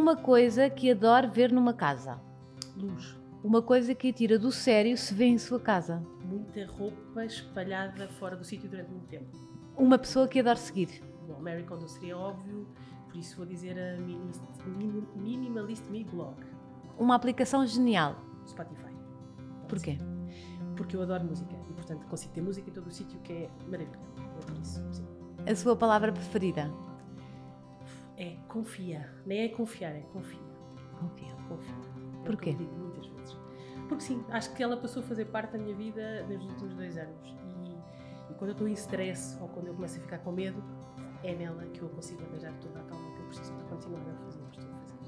Uma coisa que adoro ver numa casa. Luz. Uma coisa que a tira do sério se vê em sua casa. Muita roupa espalhada fora do sítio durante muito tempo. Uma pessoa que adoro seguir. Bom, Marie Kondo seria óbvio, por isso vou dizer a Minimalist Me Blog. Uma aplicação genial. Spotify. Porquê? Porque eu adoro música e, portanto, consigo ter música em todo o sítio, que é maravilhoso. É por isso, sim. A sua palavra preferida? É confia. Nem é confiar, é confia. Confio. Confia. Porquê? É o que eu digo muitas vezes. Porque sim, acho que ela passou a fazer parte da minha vida nos últimos 2 anos. E quando eu estou em stress ou quando eu começo a ficar com medo, é nela que eu consigo arranjar toda a calma que eu preciso para continuar a fazer o que estou a fazer.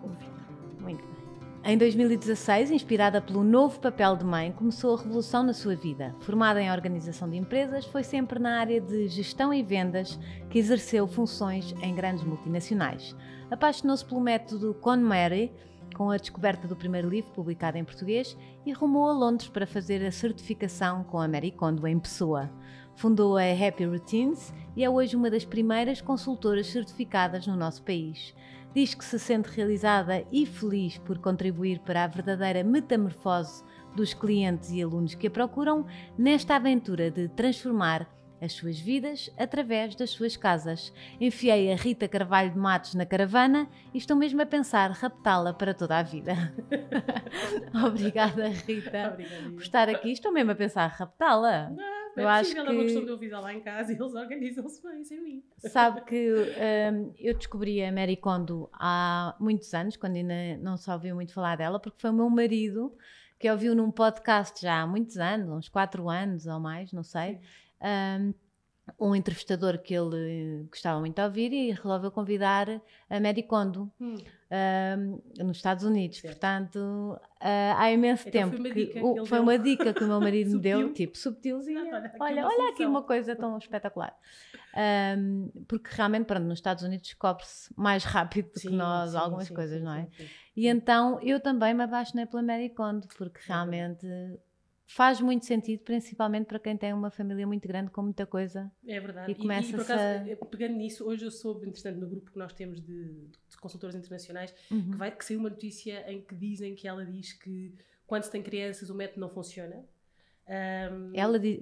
Confia. Muito bem. Em 2016, inspirada pelo novo papel de mãe, começou a revolução na sua vida. Formada em organização de empresas, foi sempre na área de gestão e vendas que exerceu funções em grandes multinacionais. Apaixonou-se pelo método KonMari, com a descoberta do primeiro livro publicado em português, e rumou a Londres para fazer a certificação com a Marie Kondo em pessoa. Fundou a Happy Routines e é hoje uma das primeiras consultoras certificadas no nosso país. Diz que se sente realizada e feliz por contribuir para a verdadeira metamorfose dos clientes e alunos que a procuram nesta aventura de transformar as suas vidas através das suas casas. Enfiei a Rita Carvalho de Matos na caravana e estou mesmo a pensar raptá-la para toda a vida. Obrigada, Rita, Obrigada, por estar aqui. Estou mesmo a pensar raptá-la. Não é possível, é uma questão de eu ouvir lá em casa e eles organizam-se bem sem mim. Sabe que eu descobri a Marie Kondo há muitos anos, quando ainda não se ouviu muito falar dela, porque foi o meu marido que ouviu num podcast já há muitos anos, uns 4 anos ou mais, não sei, um entrevistador que ele gostava muito de ouvir e resolveu convidar a Marie Kondo nos Estados Unidos. Certo. Portanto, há imenso Então tempo foi uma que dica que ele foi deu. uma dica que o meu marido me deu, Subtil. tipo subtilzinha. Exato, Olha aqui solução. uma coisa tão espetacular. Porque realmente, pronto, nos Estados Unidos descobre-se mais rápido do que nós algumas coisas, não é? Sim. E então eu também me apaixonei pela Marie Kondo, porque realmente faz muito sentido, principalmente para quem tem uma família muito grande com muita coisa. É verdade. E começa-se E por acaso, pegando nisso, hoje eu soube, entretanto, no grupo que nós temos de consultores internacionais, que saiu uma notícia em que dizem que ela diz que quando se tem crianças o método não funciona.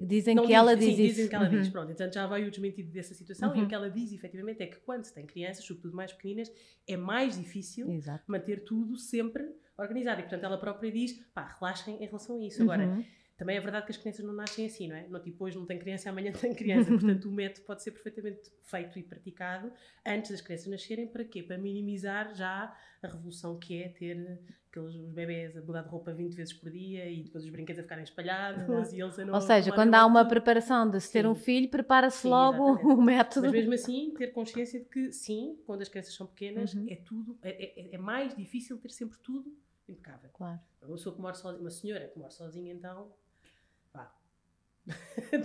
Dizem que ela diz isso. Dizem que ela diz, pronto, então já veio o desmentido dessa situação e o que ela diz efetivamente é que quando se tem crianças, sobretudo mais pequeninas, é mais difícil manter tudo sempre organizado e portanto ela própria diz, pá, relaxem em relação a isso. Agora, também é verdade que as crianças não nascem assim, não é? Não, tipo, hoje não tem criança, amanhã tem criança. Portanto, o método pode ser perfeitamente feito e praticado antes das crianças nascerem. Para quê? Para minimizar já a revolução que é ter os bebés a mudar de roupa 20 vezes por dia e depois os brinquedos a ficarem espalhados e eles a não... Ou seja, quando há uma preparação de se ter um filho, prepara-se logo o método. Mas mesmo assim, ter consciência de que, sim, quando as crianças são pequenas, é tudo... É mais difícil ter sempre tudo impecável. Claro. Uma pessoa que mora sozinha, uma senhora que mora sozinha, então...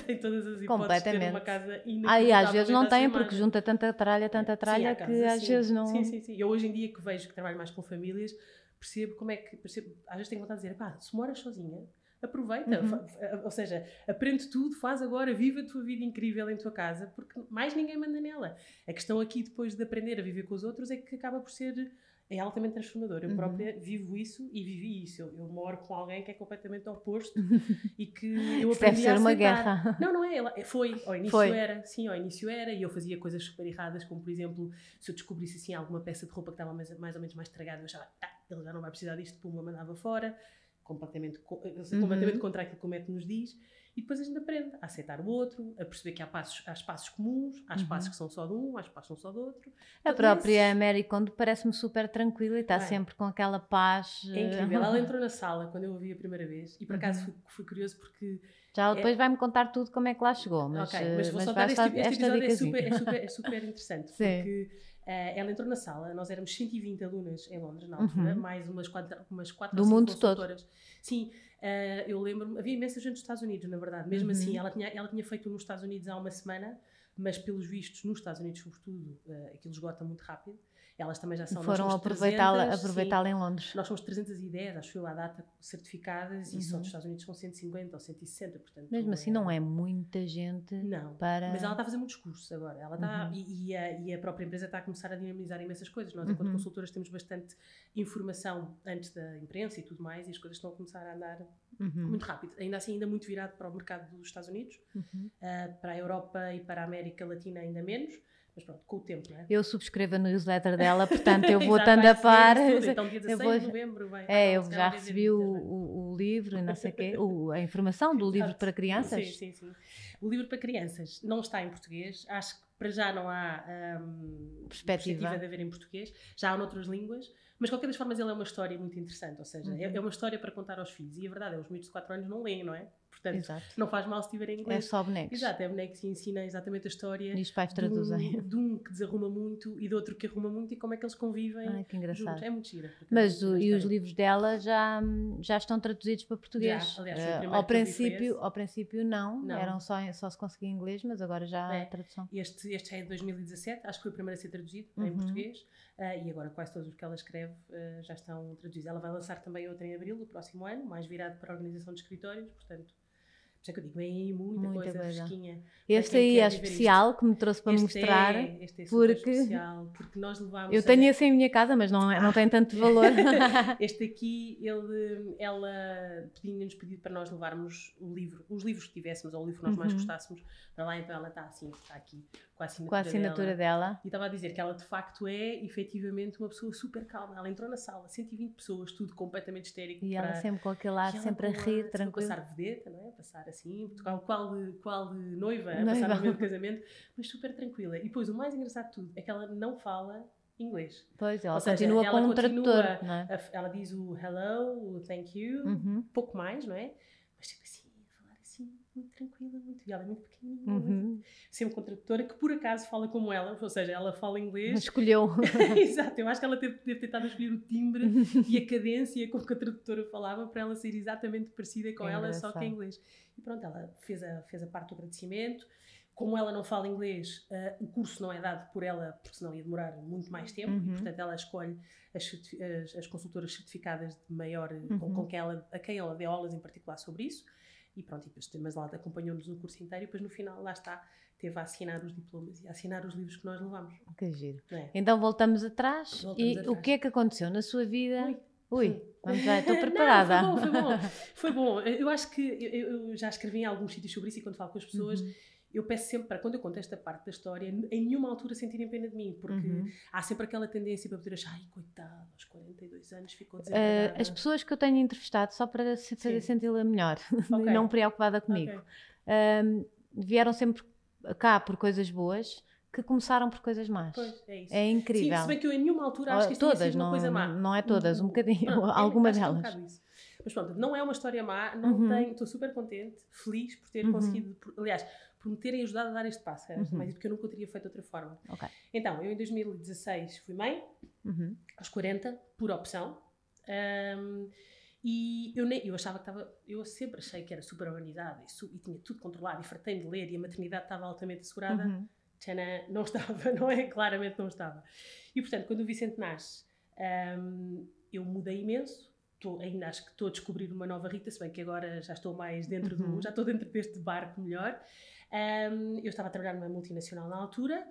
tem todas as hipóteses de ter uma casa inacreditável. E às vezes não tem, porque junta tanta tralha sim, que às vezes não... Sim. Eu hoje em dia que vejo que trabalho mais com famílias, percebo como é que... às vezes tenho vontade de dizer, pá, se moras sozinha, aproveita, ou seja, aprende tudo, faz agora, vive a tua vida incrível em tua casa, porque mais ninguém manda nela. A questão aqui, depois de aprender a viver com os outros, é que acaba por ser... É altamente transformador. Eu própria vivo isso e vivi isso. Eu moro com alguém que é completamente oposto e que eu aprendi a aceitar. Uma guerra. Não é. Ao início era. Sim, ao início era. E eu fazia coisas super erradas, como por exemplo, se eu descobrisse assim alguma peça de roupa que estava mais ou menos mais estragada, eu achava, ele já não vai precisar disto, puma, mandava fora. Completamente contra aquilo que o método nos diz. E depois a gente aprende a aceitar o outro, a perceber que há espaços comuns, há espaços que são só de um, há espaços que são só do outro. A própria Marie Kondo parece-me super tranquila e está sempre com aquela paz. É incrível. Ela entrou na sala quando eu a vi a primeira vez e por acaso fui curioso porque... Já depois vai-me contar tudo como é que lá chegou. Mas vou só dar este episódio, é super interessante. Porque ela entrou na sala, nós éramos 120 alunas em Londres na altura, mais umas 4 ou 5 consultoras. Todo. Sim, eu lembro-me, havia imensa gente dos Estados Unidos, na verdade. Mesmo assim, ela tinha feito nos Estados Unidos há uma semana, mas pelos vistos, nos Estados Unidos sobretudo, aquilo esgota muito rápido. Elas também já são... Foram aproveitá-la em Londres. Nós somos 310, acho eu, à data, certificadas, e só dos Estados Unidos são 150 ou 160, portanto... Mesmo assim não é muita gente. Não, mas ela está a fazer muitos cursos agora. Ela está, e a própria empresa está a começar a dinamizar imensas coisas. Nós, enquanto consultoras, temos bastante informação antes da imprensa e tudo mais, e as coisas estão a começar a andar muito rápido. Ainda assim, ainda muito virado para o mercado dos Estados Unidos, para a Europa e para a América Latina ainda menos. Mas pronto, com o tempo, não é? Eu subscrevo a newsletter dela, portanto eu vou estando a par. Então dia 16 de novembro vai. Eu já recebi o livro e não sei o quê, a informação do livro para crianças. Sim. O livro para crianças não está em português, acho que para já não há perspectiva de haver em português, já há noutras línguas, mas de qualquer das formas ele é uma história muito interessante, ou seja, é uma história para contar aos filhos, e a verdade é, os miúdos de 4 anos não leem, não é? Portanto, não faz mal se tiver em inglês. É só bonecos. Exato, é bonecos e ensina exatamente a história e os pais traduzem. De um que desarruma muito e do outro que arruma muito e como é que eles convivem. Ai, que engraçado. Juntos. É muito gira. Mas e os livros dela já estão traduzidos para português? Já, aliás, ao princípio não. Eram só se conseguia em inglês, mas agora já há tradução. Este é de 2017, acho que foi o primeiro a ser traduzido em português, e agora quase todos os que ela escreve já estão traduzidos. Ela vai lançar também outra em abril do próximo ano, mais virado para a organização de escritórios, portanto... Por isso é que eu digo, vem aí muita coisa fresquinha. Este aí é especial, que me trouxe para mostrar. Este é super especial, porque nós levámos... Eu tenho esse em minha casa, mas não tem tanto valor. Este aqui, ela tinha-nos pedido para nós levarmos os livros que tivéssemos, ou o livro que nós mais gostássemos, para lá, então ela está aqui, com a assinatura dela. E estava a dizer que ela de facto é, efetivamente, uma pessoa super calma. Ela entrou na sala, 120 pessoas, tudo completamente histérico. E ela sempre com aquele ar, sempre a rir, tranquilo. Passar vedeta, não é? Passar assim, qual de noiva, passar no meio do casamento, mas super tranquila. E depois, o mais engraçado de tudo é que ela não fala inglês. Pois, ela continua com um tradutor, não é? Ela diz o hello, o thank you, pouco mais, não é? Mas tipo assim, a falar assim, muito tranquila, e ela é muito pequenininha, sempre com tradutora, que por acaso fala como ela, ou seja, ela fala inglês. Mas escolheu. Exato, eu acho que ela deve tentado escolher o timbre e a cadência com que a tradutora falava para ela ser exatamente parecida com ela, só que em inglês. E pronto, ela fez a parte do agradecimento. Como ela não fala inglês, o curso não é dado por ela, porque senão ia demorar muito mais tempo, e portanto ela escolhe as consultoras certificadas de maior, a quem ela dê aulas em particular sobre isso, e pronto, mas lá acompanhou-nos no curso inteiro, e depois no final, lá está, teve a assinar os diplomas e a assinar os livros que nós levamos. Que giro. Então voltamos atrás, o que é que aconteceu na sua vida? Ui, vamos lá, estou preparada. Não, foi bom. Eu acho que eu já escrevi em alguns sítios sobre isso, e quando falo com as pessoas... Eu peço sempre para, quando eu conto esta parte da história, em nenhuma altura sentirem pena de mim, porque há sempre aquela tendência para poder achar, ai, coitado, aos 42 anos ficou desempregada. As pessoas que eu tenho entrevistado, só para senti-la melhor, e não preocupada comigo, vieram sempre cá por coisas boas, que começaram por coisas más. Pois, é isso. É incrível. Sim, se bem que eu em nenhuma altura acho que isto tinha sido uma coisa má. Não é todas, um bocadinho, alguma delas. Mas pronto, não é uma história má, estou super contente, feliz por ter conseguido, aliás, por me terem ajudado a dar este passo, mas porque eu nunca o teria feito de outra forma. Então, eu em 2016 fui mãe, aos 40, por opção, e eu achava que eu sempre achei que era super organizada e tinha tudo controlado e fartei-me de ler, e a maternidade estava altamente assegurada. Tchana, não estava, não é? Claramente não estava. E portanto, quando o Vicente nasce, eu mudei imenso. Ainda acho que estou a descobrir uma nova Rita, se bem que agora já estou mais dentro já estou dentro deste barco melhor. Eu estava a trabalhar numa multinacional na altura,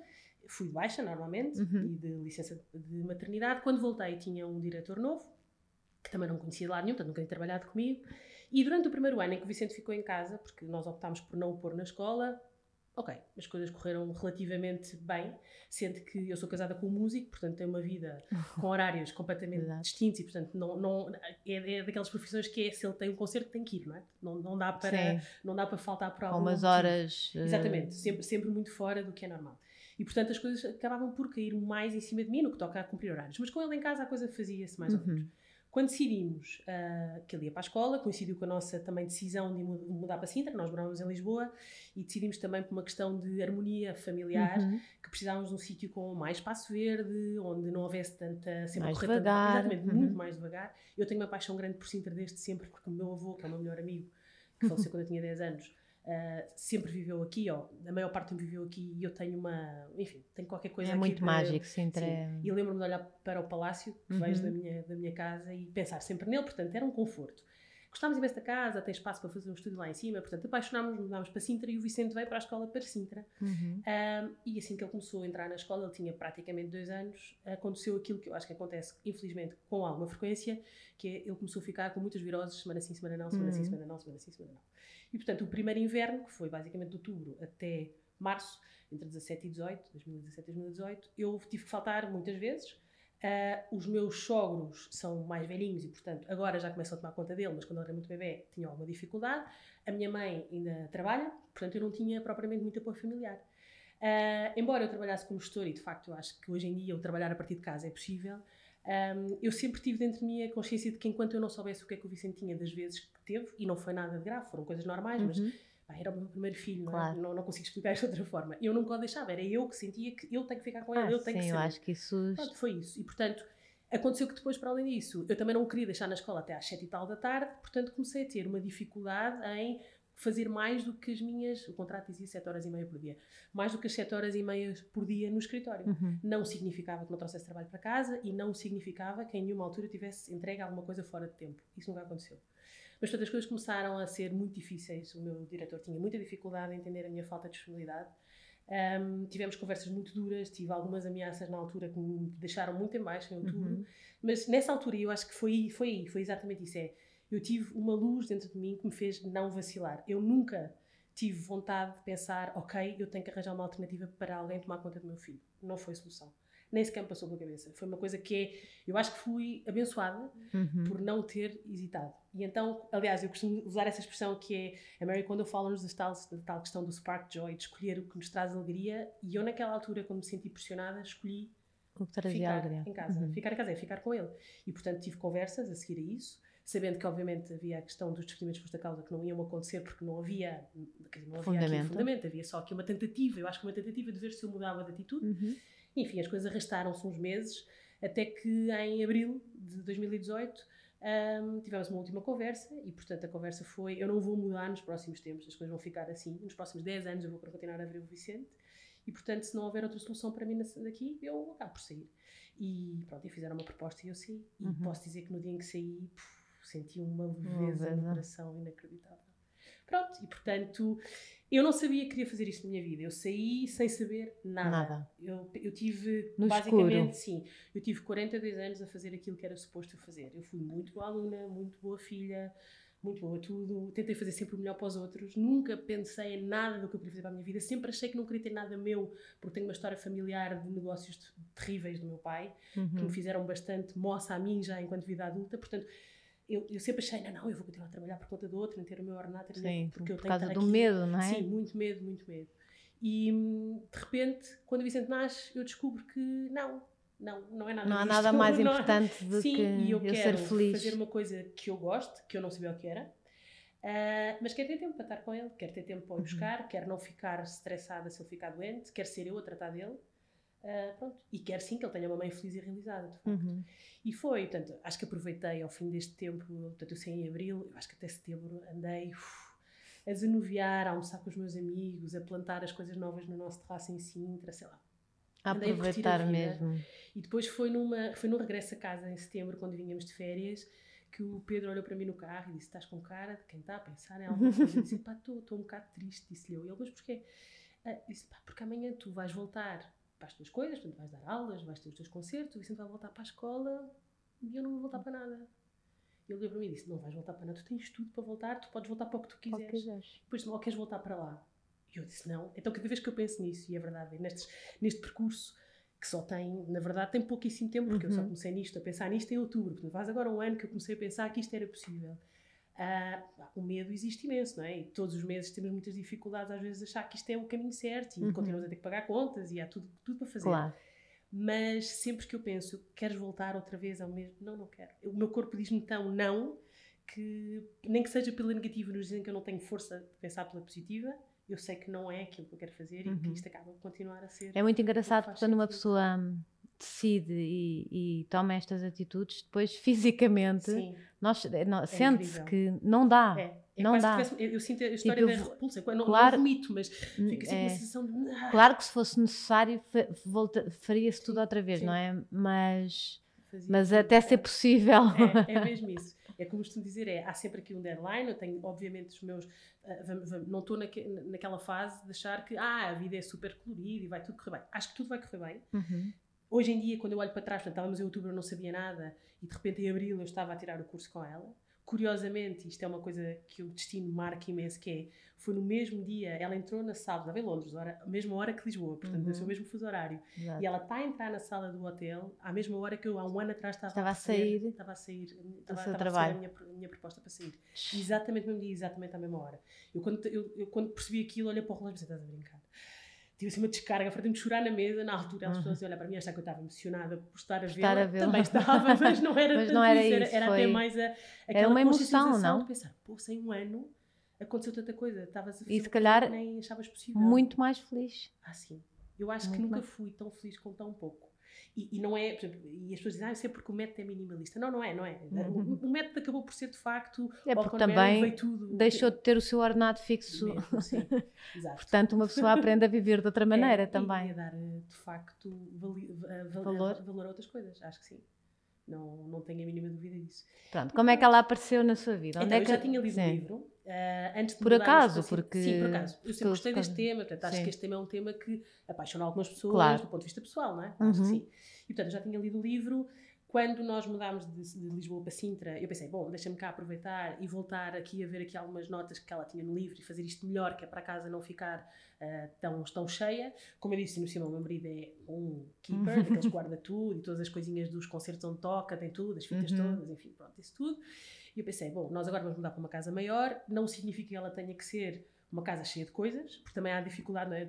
fui de baixa normalmente, e de licença de maternidade. Quando voltei tinha um diretor novo, que também não conhecia de lado nenhum, portanto nunca tinha trabalhado comigo. E durante o primeiro ano em que o Vicente ficou em casa, porque nós optámos por não o pôr na escola, as coisas correram relativamente bem, sendo que eu sou casada com um músico, portanto tenho uma vida com horários completamente distintos, e portanto é daquelas profissões que se ele tem um concerto tem que ir, não é? Não dá para faltar por algum umas horas... Exatamente, sempre muito fora do que é normal. E portanto as coisas acabavam por cair mais em cima de mim no que toca a cumprir horários, mas com ele em casa a coisa fazia-se mais ou menos. Quando decidimos que ele ia para a escola, coincidiu com a nossa também decisão de mudar para Sintra, nós morávamos em Lisboa, e decidimos também por uma questão de harmonia familiar, que precisávamos de um sítio com mais espaço verde, onde não houvesse tanta... mais devagar. Exatamente, muito mais devagar. Eu tenho uma paixão grande por Sintra desde sempre, porque o meu avô, que é o meu melhor amigo, que faleceu quando eu tinha 10 anos, sempre viveu aqui, a maior parte viveu aqui, e eu tenho tenho qualquer coisa aqui. É muito mágico, Sintra. Sim. E lembro-me de olhar para o palácio, que vejo da minha casa, e pensar sempre nele, portanto, era um conforto. Gostámos imenso da casa, tem espaço para fazer um estúdio lá em cima, portanto, apaixonámos-nos, mudámos para Sintra, e o Vicente veio para a escola para Sintra. E assim que ele começou a entrar na escola, ele tinha praticamente 2 anos, aconteceu aquilo que eu acho que acontece, infelizmente, com alguma frequência, que é, ele começou a ficar com muitas viroses, semana sim, semana não, semana sim, semana não, semana sim, semana não. E, portanto, o primeiro inverno, que foi basicamente de outubro até março, entre 2017 e 2018, eu tive que faltar muitas vezes. Os meus sogros são mais velhinhos e, portanto, agora já começam a tomar conta dele, mas quando ele era muito bebê tinha alguma dificuldade. A minha mãe ainda trabalha, portanto eu não tinha propriamente muito apoio familiar. Embora eu trabalhasse como gestor, e de facto eu acho que hoje em dia eu trabalhar a partir de casa é possível, eu sempre tive dentro de mim a consciência de que enquanto eu não soubesse o que é que o Vicente tinha das vezes que teve, e não foi nada de grave, foram coisas normais, mas era o meu primeiro filho, claro. não consigo explicar isto de outra forma. Eu nunca o deixava, era eu que sentia que eu tenho que ficar com ele, eu tenho que saber. eu acho que isso... Pronto, foi isso. E, portanto, aconteceu que depois, para além disso, eu também não queria deixar na escola até às 7 e tal da tarde, portanto comecei a ter uma dificuldade em fazer mais do que as minhas... O contrato dizia 7 horas e meia por dia. Mais do que as 7 horas e meia por dia no escritório. Não significava que não trouxesse trabalho para casa e não significava que em nenhuma altura tivesse entregue alguma coisa fora de tempo. Isso nunca aconteceu. Mas todas as coisas começaram a ser muito difíceis. O meu diretor tinha muita dificuldade em entender a minha falta de disponibilidade. Tivemos conversas muito duras, tive algumas ameaças na altura que me deixaram muito em baixo em outubro, mas nessa altura eu acho que foi exatamente isso. Eu tive uma luz dentro de mim que me fez não vacilar. Eu nunca tive vontade de pensar, ok, eu tenho que arranjar uma alternativa para alguém tomar conta do meu filho. Não foi solução. Nem sequer me passou pela cabeça. Foi uma coisa que eu acho que fui abençoada por não ter hesitado. E então, aliás, eu costumo usar essa expressão que é, a Mary Kondo fala-nos da tal questão do spark joy, de escolher o que nos traz alegria, e eu naquela altura, quando me senti pressionada, escolhi ficar em casa. Ficar em casa, ficar com ele. E, portanto, tive conversas a seguir a isso, sabendo que, obviamente, havia a questão dos despedimentos por esta causa que não iam acontecer porque não havia fundamento, havia só aqui uma tentativa, eu acho que uma tentativa de ver se eu mudava de atitude. Enfim, as coisas arrastaram-se uns meses, até que em abril de 2018 tivemos uma última conversa e, portanto, a conversa foi: eu não vou mudar nos próximos tempos, as coisas vão ficar assim, nos próximos 10 anos eu vou continuar a ver o Vicente e, portanto, se não houver outra solução para mim daqui, eu acabo por sair. E pronto, e fizeram uma proposta e eu saí. E posso dizer que no dia em que saí, senti uma leveza no coração inacreditável. Pronto, e portanto, eu não sabia que queria fazer isto na minha vida. Eu saí sem saber nada. Eu tive, no basicamente, escuro. Sim, eu tive 42 anos a fazer aquilo que era suposto eu fazer. Eu fui muito boa aluna, muito boa filha, muito boa a tudo. Tentei fazer sempre o melhor para os outros. Nunca pensei em nada do que eu queria fazer para a minha vida. Sempre achei que não queria ter nada meu, porque tenho uma história familiar de negócios terríveis do meu pai, que me fizeram bastante moça a mim já enquanto vida adulta. Portanto, eu sempre achei, não, eu vou continuar a trabalhar por conta do outro, em ter o meu ordenado, porque eu por tenho causa que do aqui. medo, não é? Sim, muito medo, muito medo. E de repente, quando o Vicente nasce, eu descubro que não é nada Não há disto. nada mais importante do que e eu ser feliz. fazer uma coisa que eu gosto, que eu não sabia o que era, mas quero ter tempo para estar com ele, quero ter tempo para o buscar, quero não ficar estressada se ele ficar doente, quero ser eu a tratar dele. Pronto. E quero sim que ele tenha uma mãe feliz e realizada, de facto. E foi, portanto, acho que aproveitei ao fim deste tempo, portanto, eu saí em abril, eu acho que até setembro andei a desanuviar, a almoçar com os meus amigos, a plantar as coisas novas no nosso terraço em Sintra, sei lá. A aproveitar mesmo. E depois foi num regresso a casa em setembro, quando vínhamos de férias, que o Pedro olhou para mim no carro e disse: estás com cara de quem está a pensar em alguma coisa? Eu disse: pá, estou um bocado triste, disse-lhe eu. E ele: mas porquê? Disse: pá, porque amanhã tu vais voltar para as tuas coisas, portanto vais dar aulas, vais ter os teus concertos, o Vicente vai voltar para a escola e eu não vou voltar para nada. Ele olhou para mim e disse: não vais voltar para nada, tu tens tudo para voltar, tu podes voltar para o que tu quiseres. Depois ou queres voltar para lá. E eu disse: não. Então cada vez que eu penso nisso, e é verdade, neste percurso que só tem, na verdade tem pouquíssimo tempo, porque eu só comecei a pensar nisto em outubro, portanto faz agora um ano que eu comecei a pensar que isto era possível. O medo existe imenso, não é? E todos os meses temos muitas dificuldades às vezes de achar que isto é o caminho certo e continuamos a ter que pagar contas e há tudo para fazer. Claro. Mas sempre que eu penso: queres voltar outra vez ao mesmo? Não quero. O meu corpo diz-me então não, que nem que seja pela negativa, nos dizem que eu não tenho força de pensar pela positiva, eu sei que não é aquilo que eu quero fazer e que isto acaba de continuar a ser. É muito engraçado quando uma pessoa decide e toma estas atitudes, depois fisicamente sente-se que não dá. não dá. Eu sinto a história da repulsa, não vomito, mas fica sempre uma sensação de... Claro que se fosse necessário faria-se tudo outra vez, não é? Mas até ser possível. É mesmo isso. É como costumo dizer, há sempre aqui um deadline, eu tenho obviamente os meus... não estou naquela fase de achar que a vida é super colorida e vai tudo correr bem. Acho que tudo vai correr bem. Hoje em dia, quando eu olho para trás, portanto, estávamos em outubro, eu não sabia nada, e de repente em abril eu estava a tirar o curso com ela. Curiosamente, isto é uma coisa que o destino marca imenso, que foi no mesmo dia, ela entrou na sala, estava em Londres, a mesma hora que Lisboa, portanto, no seu mesmo fuso horário. Exato. E ela está a entrar na sala do hotel, à mesma hora que eu, há um ano atrás, estava a sair a minha proposta para sair. Exatamente no mesmo dia, exatamente à mesma hora. Eu quando percebi aquilo, olhei para o relógio e pensei, estás a brincar? Tive assim uma descarga, fartei-me de chorar na mesa. Na altura, as pessoas olharam para mim, achavam que eu estava emocionada por estar a vê-la. Também estava, mas não era tanto isso. Era até mais aquela uma emoção, não? De pensar, sem um ano aconteceu tanta coisa. Estavas a fazer e se calhar que nem achavas possível. Muito mais feliz. Sim. Eu acho que nunca fui tão feliz com tão pouco. E não é, por exemplo, e as pessoas dizem, isso é porque o método é minimalista. Não é. O método acabou por ser, de facto, porque também veio tudo, deixou de ter o seu ordenado fixo. Mesmo, sim. Exato. Portanto, uma pessoa aprende a viver de outra maneira também. E a dar, de facto, valor a outras coisas. Acho que sim. Não tenho a mínima dúvida disso. Pronto, como é que ela apareceu na sua vida? Então, eu já tinha lido o livro. Antes de por acaso? Sim, por acaso. Eu sempre gostei deste tema. Portanto, acho que este tema é um tema que apaixona algumas pessoas do ponto de vista pessoal, não é? Acho que sim. E, portanto, eu já tinha lido o livro. Quando nós mudámos de Lisboa para Sintra, eu pensei, deixa-me cá aproveitar e voltar aqui a ver aqui algumas notas que ela tinha no livro e fazer isto melhor, que é para a casa não ficar tão cheia. Como eu disse, no cima, o meu marido é um keeper, daqueles que guarda tudo e todas as coisinhas dos concertos onde toca, tem tudo, as fitas todas, enfim, pronto, isso tudo. E eu pensei, nós agora vamos mudar para uma casa maior, não significa que ela tenha que ser uma casa cheia de coisas, porque também há dificuldade, não é?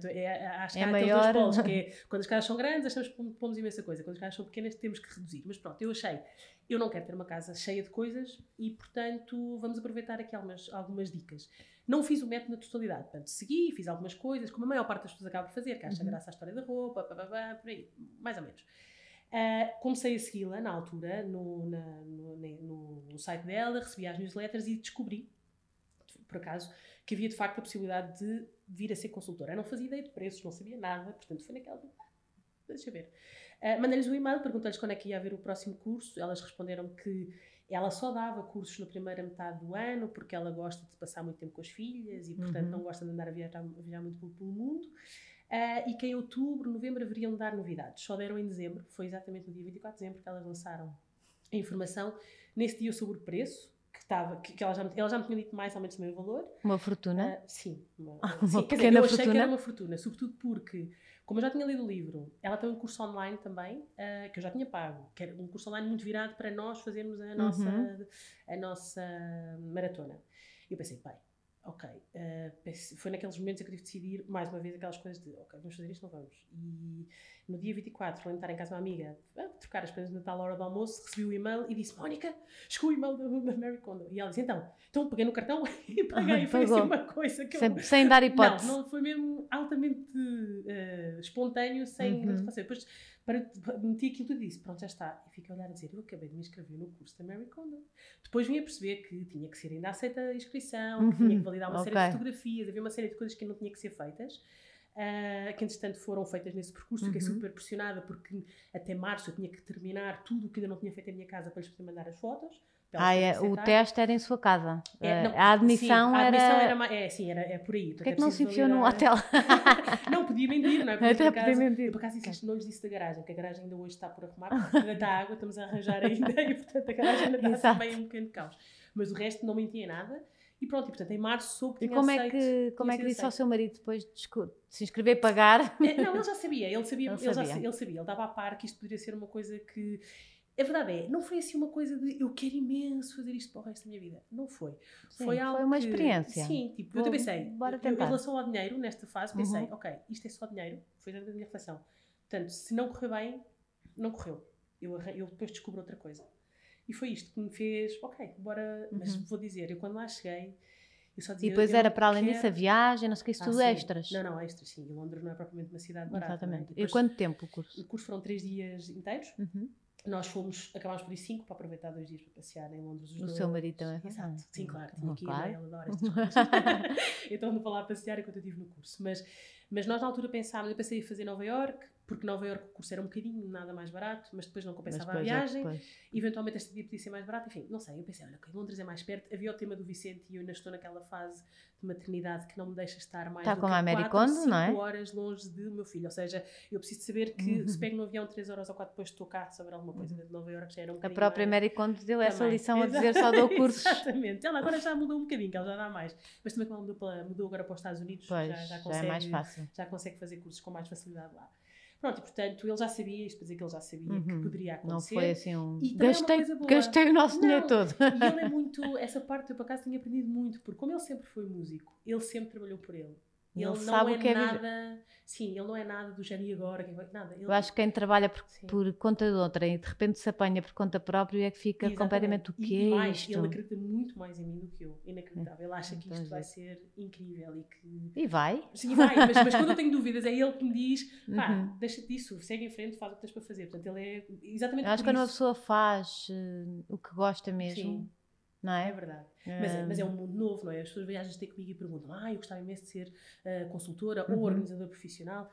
Acho que há aqueles dois polos, que é quando as casas são grandes, achamos que pomos imensa coisa, quando as casas são pequenas, temos que reduzir. Mas pronto, eu achei, eu não quero ter uma casa cheia de coisas e, portanto, vamos aproveitar aqui algumas dicas. Não fiz o método na totalidade, portanto, segui, fiz algumas coisas, como a maior parte das pessoas acaba por fazer, que acha graça à história da roupa, por aí, mais ou menos. Comecei a segui-la na altura, no site dela, recebi as newsletters e descobri, por acaso, que havia de facto a possibilidade de vir a ser consultora. Eu não fazia ideia de preços, não sabia nada, portanto foi naquela... Deixa eu ver. Mandei-lhes um e-mail, perguntei-lhes quando é que ia haver o próximo curso. Elas responderam que ela só dava cursos na primeira metade do ano porque ela gosta de passar muito tempo com as filhas e, portanto, não gosta de andar a viajar muito pelo mundo. E que em outubro, novembro, haveriam de dar novidades. Só deram em dezembro, foi exatamente no dia 24 de dezembro que elas lançaram a informação. Nesse dia eu soube o preço, que ela já me tinha dito mais ou menos o meu valor. Uma fortuna? Sim. Uma pequena eu achei que era uma fortuna, sobretudo porque, como eu já tinha lido o livro, ela tem um curso online também, que eu já tinha pago, que era um curso online muito virado para nós fazermos a nossa maratona. E eu pensei, foi naqueles momentos em que eu tive de decidir, mais uma vez, aquelas coisas de, vamos fazer isto, não vamos. E no dia 24, lembro de estar em casa de uma amiga, trocar as coisas de Natal à hora do almoço, recebi o e-mail e disse, Mónica, chegou o e-mail da Marie Kondo. E ela disse, então peguei no cartão e paguei. Foi assim uma coisa que sem dar hipótese. Não, foi mesmo altamente espontâneo, sem grande fazer. Depois meti aquilo tudo e disse, pronto, já está. E fiquei a olhar a dizer, eu acabei de me inscrever no curso da Marie Kondo. Depois vim a perceber que tinha que ser ainda aceita a inscrição, que tinha que validar uma série de fotografias, havia uma série de coisas que não tinha que ser feitas. Que entretanto foram feitas nesse percurso. Fiquei super pressionada porque até março eu tinha que terminar tudo o que ainda não tinha feito em minha casa para lhes poder mandar as fotos. O teste era em sua casa. A admissão era... era por aí. Porquê é que não se enfiou num hotel? Não, podia mentir, não é? Até podia mentir. Eu por acaso não lhes disse da garagem, porque a garagem ainda hoje está por arrumar, porque ainda está água, estamos a arranjar ainda, e portanto a garagem ainda está também um pequeno caos. Mas o resto não mentia nada. E pronto, e portanto em março soube que tinha aceito. E como é que disse ao seu marido depois de se inscrever e pagar? Não, ele já sabia, ele sabia, ele estava a par que isto poderia ser uma coisa que... A verdade não foi assim uma coisa de eu quero imenso fazer isto para o resto da minha vida. Não foi. Sim, foi algo foi uma experiência. Sim, tipo, eu pensei, em relação ao dinheiro, nesta fase, pensei, isto é só dinheiro, foi dentro da minha reflexão. Portanto, se não correu bem, não correu. Eu depois descubro outra coisa. E foi isto que me fez, bora, mas vou dizer, eu quando lá cheguei, eu só dizia... E depois era para além disso a viagem, não sei o que, isso tudo extras. Não, extras, sim. E Londres não é propriamente uma cidade barata. Exatamente. Depois, e quanto tempo o curso? O curso foram 3 dias inteiros. acabámos por ir 5 para aproveitar 2 dias para passear em Londres. O seu marido também? Exato, sim, claro. Tinha que ir, claro. Ela adora estas coisas. Então ando para lá passear enquanto eu estive no curso. Mas nós na altura eu pensei em fazer Nova Iorque, porque Nova Iorque o curso era um bocadinho nada mais barato, mas depois não compensava a viagem. Eventualmente esta dia podia ser mais barata, enfim, não sei. Eu pensei, olha, okay, Londres é mais perto. Havia o tema do Vicente e eu ainda estou naquela fase de maternidade que não me deixa estar mais do que 4, 5 horas longe do meu filho. Ou seja, eu preciso saber que se pego no avião 3 horas ou 4 depois estou cá sobre alguma coisa de Nova Iorque, já era um bocadinho. A própria Mary Kondo deu essa lição a dizer só dou cursos. Exatamente. Ela agora já mudou um bocadinho, que ela já dá mais. Mas também quando mudou agora para os Estados Unidos, pois, já consegue, é mais fácil. Já consegue fazer cursos com mais facilidade lá. Pronto, e portanto ele já sabia, isto para dizer que ele já sabia que poderia acontecer. Não foi assim Gastei o nosso dinheiro todo. E ele é muito, essa parte eu por acaso tenho aprendido muito, porque como ele sempre foi músico, ele sempre trabalhou por ele. Ele não sabe o que é nada. Sim, ele não é nada do género e agora, nada. Eu acho que quem trabalha por conta de outra e de repente se apanha por conta própria é que fica completamente o que é isto. Ele acredita muito mais em mim do que eu, inacreditável. Ele acha que isto vai ser incrível e que... E vai. Sim, vai, mas quando eu tenho dúvidas é ele que me diz, pá, deixa-te disso, segue em frente, faz o que tens para fazer. Portanto, ele é exatamente eu acho que quando uma pessoa faz o que gosta mesmo... Sim. Não é? É verdade. Mas é um mundo novo, não é? As pessoas viajas ter comigo e perguntam, eu gostava imenso de ser consultora ou organizador profissional.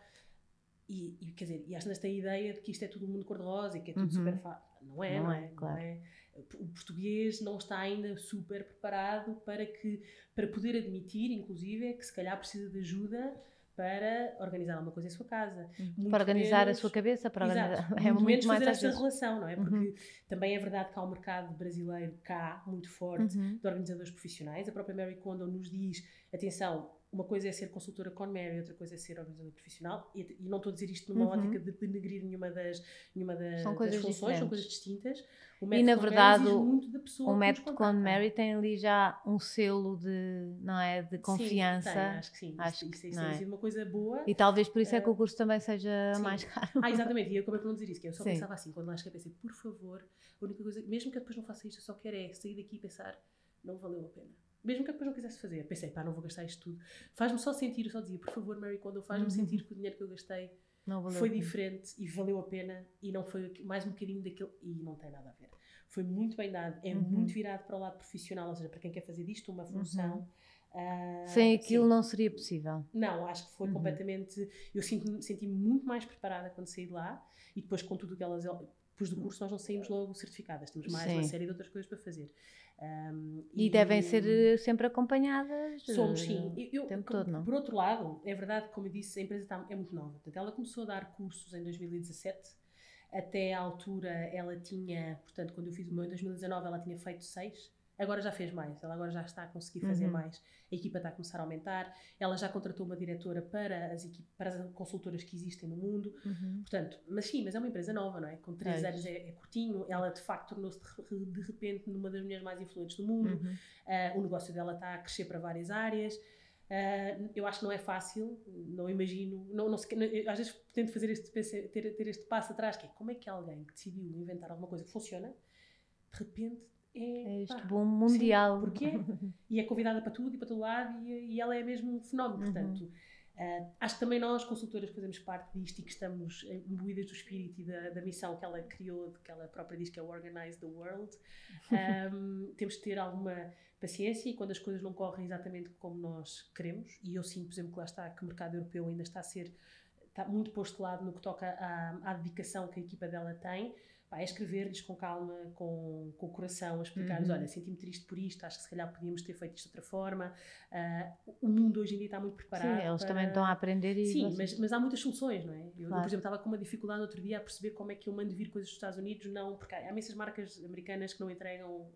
E quer dizer, e às vezes têm a ideia de que isto é tudo um mundo cor-de-rosa e que é tudo super fácil. Não é, claro. Não é. O português não está ainda super preparado para poder admitir, inclusive, que se calhar precisa de ajuda para organizar alguma coisa em sua casa. Para organizar a sua cabeça, para organizar... É muito menos mais fazer esta relação, não é? Porque também é verdade que há um mercado brasileiro cá, muito forte, de organizadores profissionais. A própria Mary Kondo nos diz, atenção, uma coisa é ser consultora com Mary, outra coisa é ser organizador profissional. E não estou a dizer isto numa ótica de denegrir nenhuma das funções, são coisas distintas. E na verdade o método com Mary tem ali já um selo de confiança. Sim, acho que sim. Isso tem sido uma coisa boa. E talvez por isso é que o curso também seja mais caro. Exatamente, e eu acabei por não dizer isso, que eu só pensava assim, quando lá cheguei pensei, por favor, a única coisa, mesmo que eu depois não faça isto, eu só quero é sair daqui e pensar, não valeu a pena. Mesmo que eu depois não quisesse fazer, pensei, não vou gastar isto tudo. Faz-me só sentir, eu só dizia, por favor, Mary, quando faz-me sentir que o dinheiro que eu gastei foi diferente e valeu a pena e não foi mais um bocadinho daquele, e não tem nada a ver. Foi muito bem dado, é muito virado para o lado profissional, ou seja, para quem quer fazer disto uma função. Sem aquilo não seria possível. Não, acho que foi completamente... Eu senti-me muito mais preparada quando saí de lá e depois com tudo o que elas... Depois do curso nós não saímos logo certificadas, temos mais uma série de outras coisas para fazer. E devem ser sempre acompanhadas. Somos, sim. O tempo todo, não? Por outro lado, é verdade que, como eu disse, a empresa é muito nova. Portanto, ela começou a dar cursos em 2017. Até à altura ela tinha, portanto, quando eu fiz o meu em 2019, ela tinha feito 6. Agora já fez mais, ela agora já está a conseguir fazer mais. A equipa está a começar a aumentar. Ela já contratou uma diretora para as consultoras que existem no mundo. Portanto, mas é uma empresa nova, não é? Com 3 anos é curtinho. Ela, de facto, tornou-se de repente numa das mulheres mais influentes do mundo. O negócio dela está a crescer para várias áreas. Eu acho que não é fácil, não imagino, às vezes tento fazer ter este passo atrás, que é como é que alguém que decidiu inventar alguma coisa que funciona, de repente é este boom mundial. Sim, porque e é convidada para tudo e para todo lado e ela é mesmo um fenómeno, portanto acho que também nós, consultoras, que fazemos parte disto e que estamos imbuídas do espírito e da missão que ela criou, que ela própria diz que é Organize the World, temos de ter alguma paciência e quando as coisas não correm exatamente como nós queremos, e eu sinto, por exemplo, que lá está, que o mercado europeu ainda está muito posto de lado no que toca à dedicação que a equipa dela tem, é escrever-lhes com calma, com o coração, a explicar-lhes, olha, senti-me triste por isto, acho que se calhar podíamos ter feito isto de outra forma. O mundo hoje em dia está muito preparado. Sim, eles também estão a aprender. Sim, mas há muitas soluções, não é? Eu, por exemplo, estava com uma dificuldade no outro dia a perceber como é que eu mando vir coisas dos Estados Unidos, porque há imensas marcas americanas que não entregam.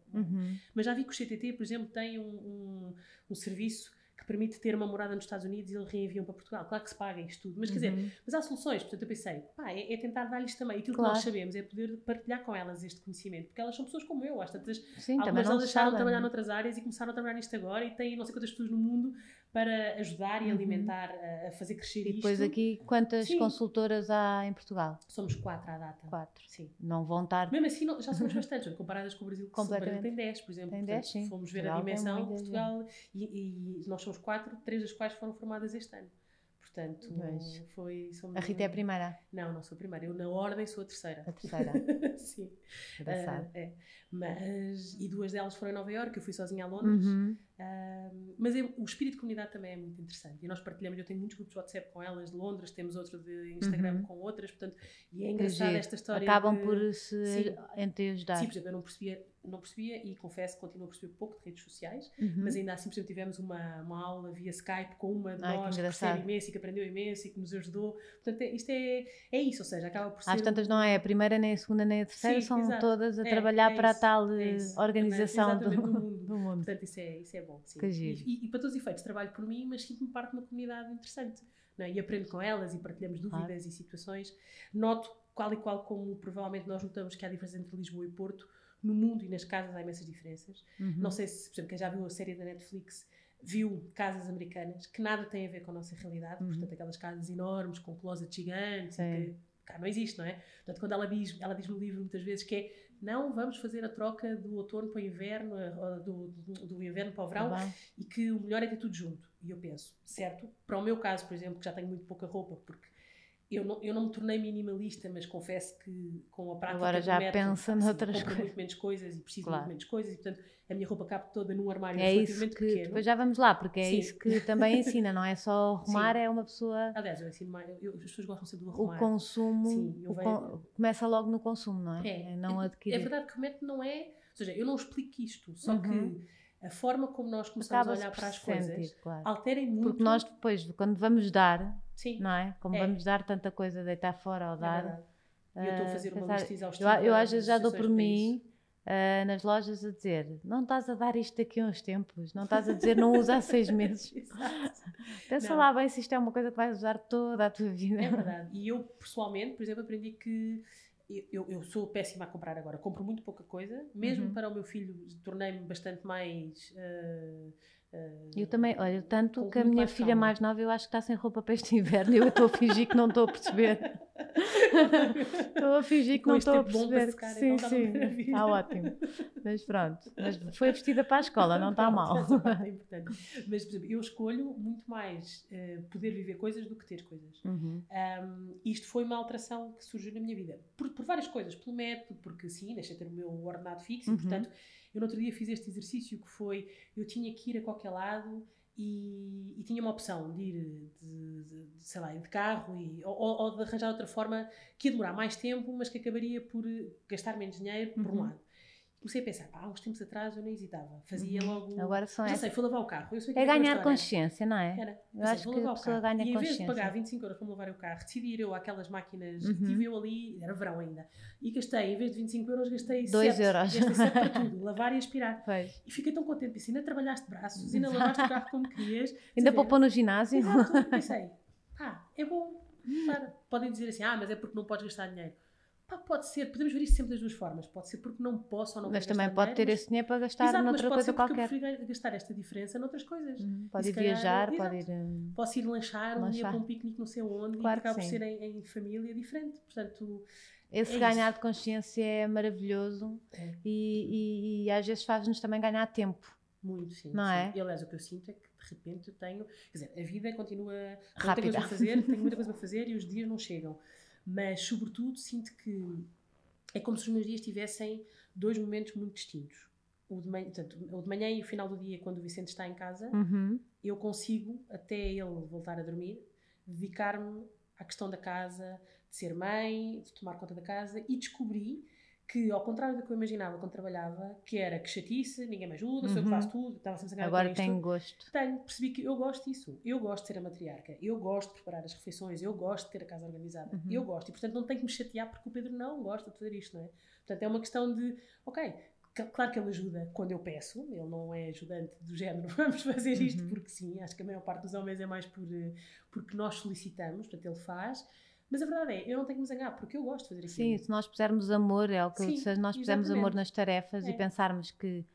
Mas já vi que o CTT, por exemplo, tem um serviço que permite ter uma morada nos Estados Unidos e eles reenviam para Portugal. Claro que se paga isto tudo, mas quer dizer, mas há soluções. Portanto, eu pensei, é tentar dar-lhes também aquilo que nós sabemos, é poder partilhar com elas este conhecimento, porque elas são pessoas como eu, às tantas, algumas delas deixaram de trabalhar noutras áreas e começaram a trabalhar nisto agora e têm não sei quantas pessoas no mundo para ajudar e alimentar, a fazer crescer isto. E depois aqui, quantas consultoras há em Portugal? Somos 4 à data. 4. Sim. Não vão estar... Mesmo assim, já somos bastantes, comparadas com o Brasil, que o Brasil tem 10, por exemplo. Tem 10, sim. Fomos ver a dimensão de Portugal e nós somos 4, 3 das quais foram formadas este ano. Portanto, A Rita é a primeira? Não sou a primeira. Eu, na ordem, sou a terceira. A terceira? Sim. Engraçado. E 2 delas foram em Nova Iorque, eu fui sozinha a Londres. Mas o espírito de comunidade também é muito interessante. E nós partilhamos, eu tenho muitos grupos de WhatsApp com elas de Londres, temos outro de Instagram com outras, portanto, e é engraçado esta história. Acabam por se entreajudar. Sim, por exemplo, eu não percebia e confesso que continuo a perceber pouco de redes sociais, mas ainda assim, por exemplo, tivemos uma aula via Skype com uma de nós que percebe imenso e que aprendeu imenso e que nos ajudou. Portanto, isto é isso, ou seja, acaba por ser... Às tantas não é a primeira, nem a segunda, nem a terceira, são todas a trabalhar para a tal organização do mundo. Portanto, isso é bom. Sim. E para todos os efeitos, trabalho por mim, mas sinto-me parte de uma comunidade interessante. Não é? E aprendo com elas e partilhamos dúvidas e situações. Noto, qual como provavelmente nós notamos que há diferença entre Lisboa e Porto, no mundo e nas casas há imensas diferenças. Não sei se, por exemplo, quem já viu a série da Netflix viu casas americanas que nada têm a ver com a nossa realidade, portanto aquelas casas enormes com closets gigantes e que cá não existe, não é? Portanto, quando ela diz no livro muitas vezes que é não vamos fazer a troca do outono para o inverno, do inverno para o verão, e que o melhor é ter tudo junto. E eu penso, certo? Para o meu caso, por exemplo, que já tenho muito pouca roupa, porque eu não me tornei minimalista, mas confesso que com a prática agora já pensa noutras coisas. Compro muito menos coisas e preciso muito menos coisas e, portanto, a minha roupa cabe toda num armário relativamente pequeno. Depois já vamos lá, porque é isso que também ensina, não é só arrumar, é uma pessoa... Aliás, eu ensino mais, as pessoas gostam sempre do arrumar. O consumo, começa logo no consumo, não é? Não adquirir. É verdade que o método não é... Ou seja, eu não explico isto, só que a forma como nós começamos a olhar para as coisas alterem muito. Porque nós depois, quando vamos dar, não é? Como vamos dar tanta coisa, deitar fora ou dar... eu estou a fazer uma lista exaustiva. Eu às vezes já dou por mim nas lojas a dizer, não estás a dar isto daqui a uns tempos, não estás a dizer não usa há 6 meses. Pensa lá bem se isto é uma coisa que vais usar toda a tua vida. É verdade. E eu, pessoalmente, por exemplo, aprendi que eu sou péssima a comprar agora. Compro muito pouca coisa. Mesmo para o meu filho, tornei-me bastante mais... eu também, olha, tanto que a minha filha mais nova eu acho que está sem roupa para este inverno e eu estou a fingir que não estou a perceber. Estou a fingir que não estou a perceber. Secar, sim, então está ótimo. Mas pronto, mas foi vestida para a escola, não está mal. É importante. Mas, por exemplo, eu escolho muito mais poder viver coisas do que ter coisas. Isto foi uma alteração que surgiu na minha vida. Por várias coisas. Pelo método, porque sim, deixei de ter o meu ordenado fixo e, portanto, eu no outro dia fiz este exercício que foi, eu tinha que ir a qualquer lado e tinha uma opção de ir sei lá, de carro ou de arranjar outra forma que ia demorar mais tempo, mas que acabaria por gastar menos dinheiro, por um lado. Comecei a pensar, há uns tempos atrás eu nem hesitava, fazia logo... Agora são já sei, fui lavar o carro. É ganhar consciência, não é? Era. Eu acho que a pessoa ganha consciência. E em vez de pagar 25 euros para me lavar o carro, decidi ir eu àquelas máquinas, tive eu ali, era verão ainda, e gastei, em vez de 25 euros, gastei 2 euros. Gastei 7 para tudo, lavar e aspirar. Pois. E fiquei tão contente, pensei, ainda trabalhaste braços, ainda lavaste o carro como querias. Ainda poupou no ginásio. Exato, pensei, é bom. Claro. Podem dizer assim, mas é porque não podes gastar dinheiro. Pode ser, podemos ver isso sempre das duas formas. Pode ser porque não posso ou não mas quero também pode ter esse dinheiro para gastar noutra coisa qualquer. Eu prefiro gastar esta diferença noutras coisas. Pode ir viajar, pode ir... Posso ir lanchar um dia para um piquenique não sei onde e acaba por ser em família diferente. Portanto, esse ganhar de consciência é maravilhoso e às vezes faz-nos também ganhar tempo. Muito, sim. Não é? E aliás, o que eu sinto é que de repente eu tenho... Quer dizer, a vida continua... Rápida. Tenho muita coisa para fazer e os dias não chegam. Mas, sobretudo, sinto que é como se os meus dias tivessem 2 momentos muito distintos. O de manhã e o final do dia, quando o Vicente está em casa, eu consigo, até ele voltar a dormir, dedicar-me à questão da casa, de ser mãe, de tomar conta da casa, e descobri que, ao contrário do que eu imaginava quando trabalhava, que era que chatice, ninguém me ajuda, sou eu que faço tudo, estava sempre a ganhar agora tenho gosto. Percebi que eu gosto disso. Eu gosto de ser a matriarca, eu gosto de preparar as refeições, eu gosto de ter a casa organizada, eu gosto. E, portanto, não tenho que me chatear porque o Pedro não gosta de fazer isto, não é? Portanto, é uma questão de, claro que ele ajuda quando eu peço, ele não é ajudante do género, vamos fazer isto porque sim, acho que a maior parte dos homens é mais porque nós solicitamos, portanto, ele faz. Mas a verdade é, eu não tenho que me zangar, porque eu gosto de fazer aquilo. Sim, se nós pusermos amor, é o que eu disse, se nós pusermos amor nas tarefas e pensarmos que,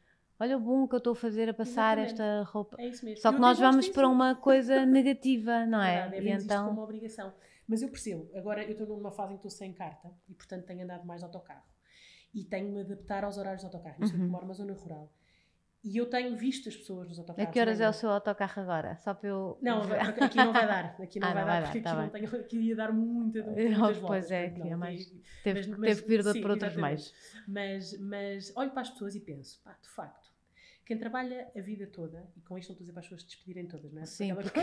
olha o bom que eu estou a fazer a passar esta roupa. É isso mesmo. Só que nós vamos para uma coisa negativa, não é? Verdade, e então isto como uma obrigação. Mas eu percebo, agora eu estou numa fase em que estou sem carta e, portanto, tenho andado mais de autocarro. E tenho-me a adaptar aos horários de autocarro. Eu sou de uma zona rural. E eu tenho visto as pessoas nos autocarros. A que horas é o seu autocarro agora? Só para eu... Não, aqui não vai dar. Aqui não vai dar, porque tá aqui, não tenho, aqui ia dar muitas Pois voltas. É, aqui é mais... Teve que vir por outros meios. Mas olho para as pessoas e penso, pá, de facto, quem trabalha a vida toda, e com isto não estou a dizer para as pessoas se despedirem todas, não é? Sim, porque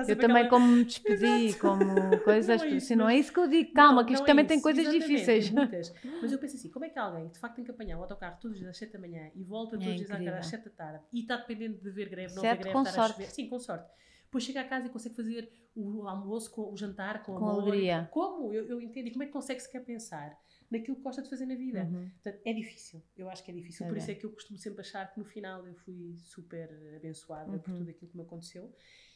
eu também como me despedi, como coisas, não é isso que eu digo, calma, que isto também tem coisas difíceis. Muitas. Mas eu penso assim, como é que alguém que de facto tem que apanhar o autocarro todos os dias às 7 da manhã e volta todos os dias às 7 da tarde e está dependendo de ver greve, não ver greve, estar a chover. Sim, com sorte. Depois chega a casa e consegue fazer o almoço, o jantar com amor. Alegria. Como? Eu entendo. E como é que consegue sequer pensar naquilo que gosta de fazer na vida? Portanto, é difícil. Eu acho que é difícil. Por isso é que eu costumo sempre achar que no final eu fui super abençoada por tudo aquilo que me aconteceu.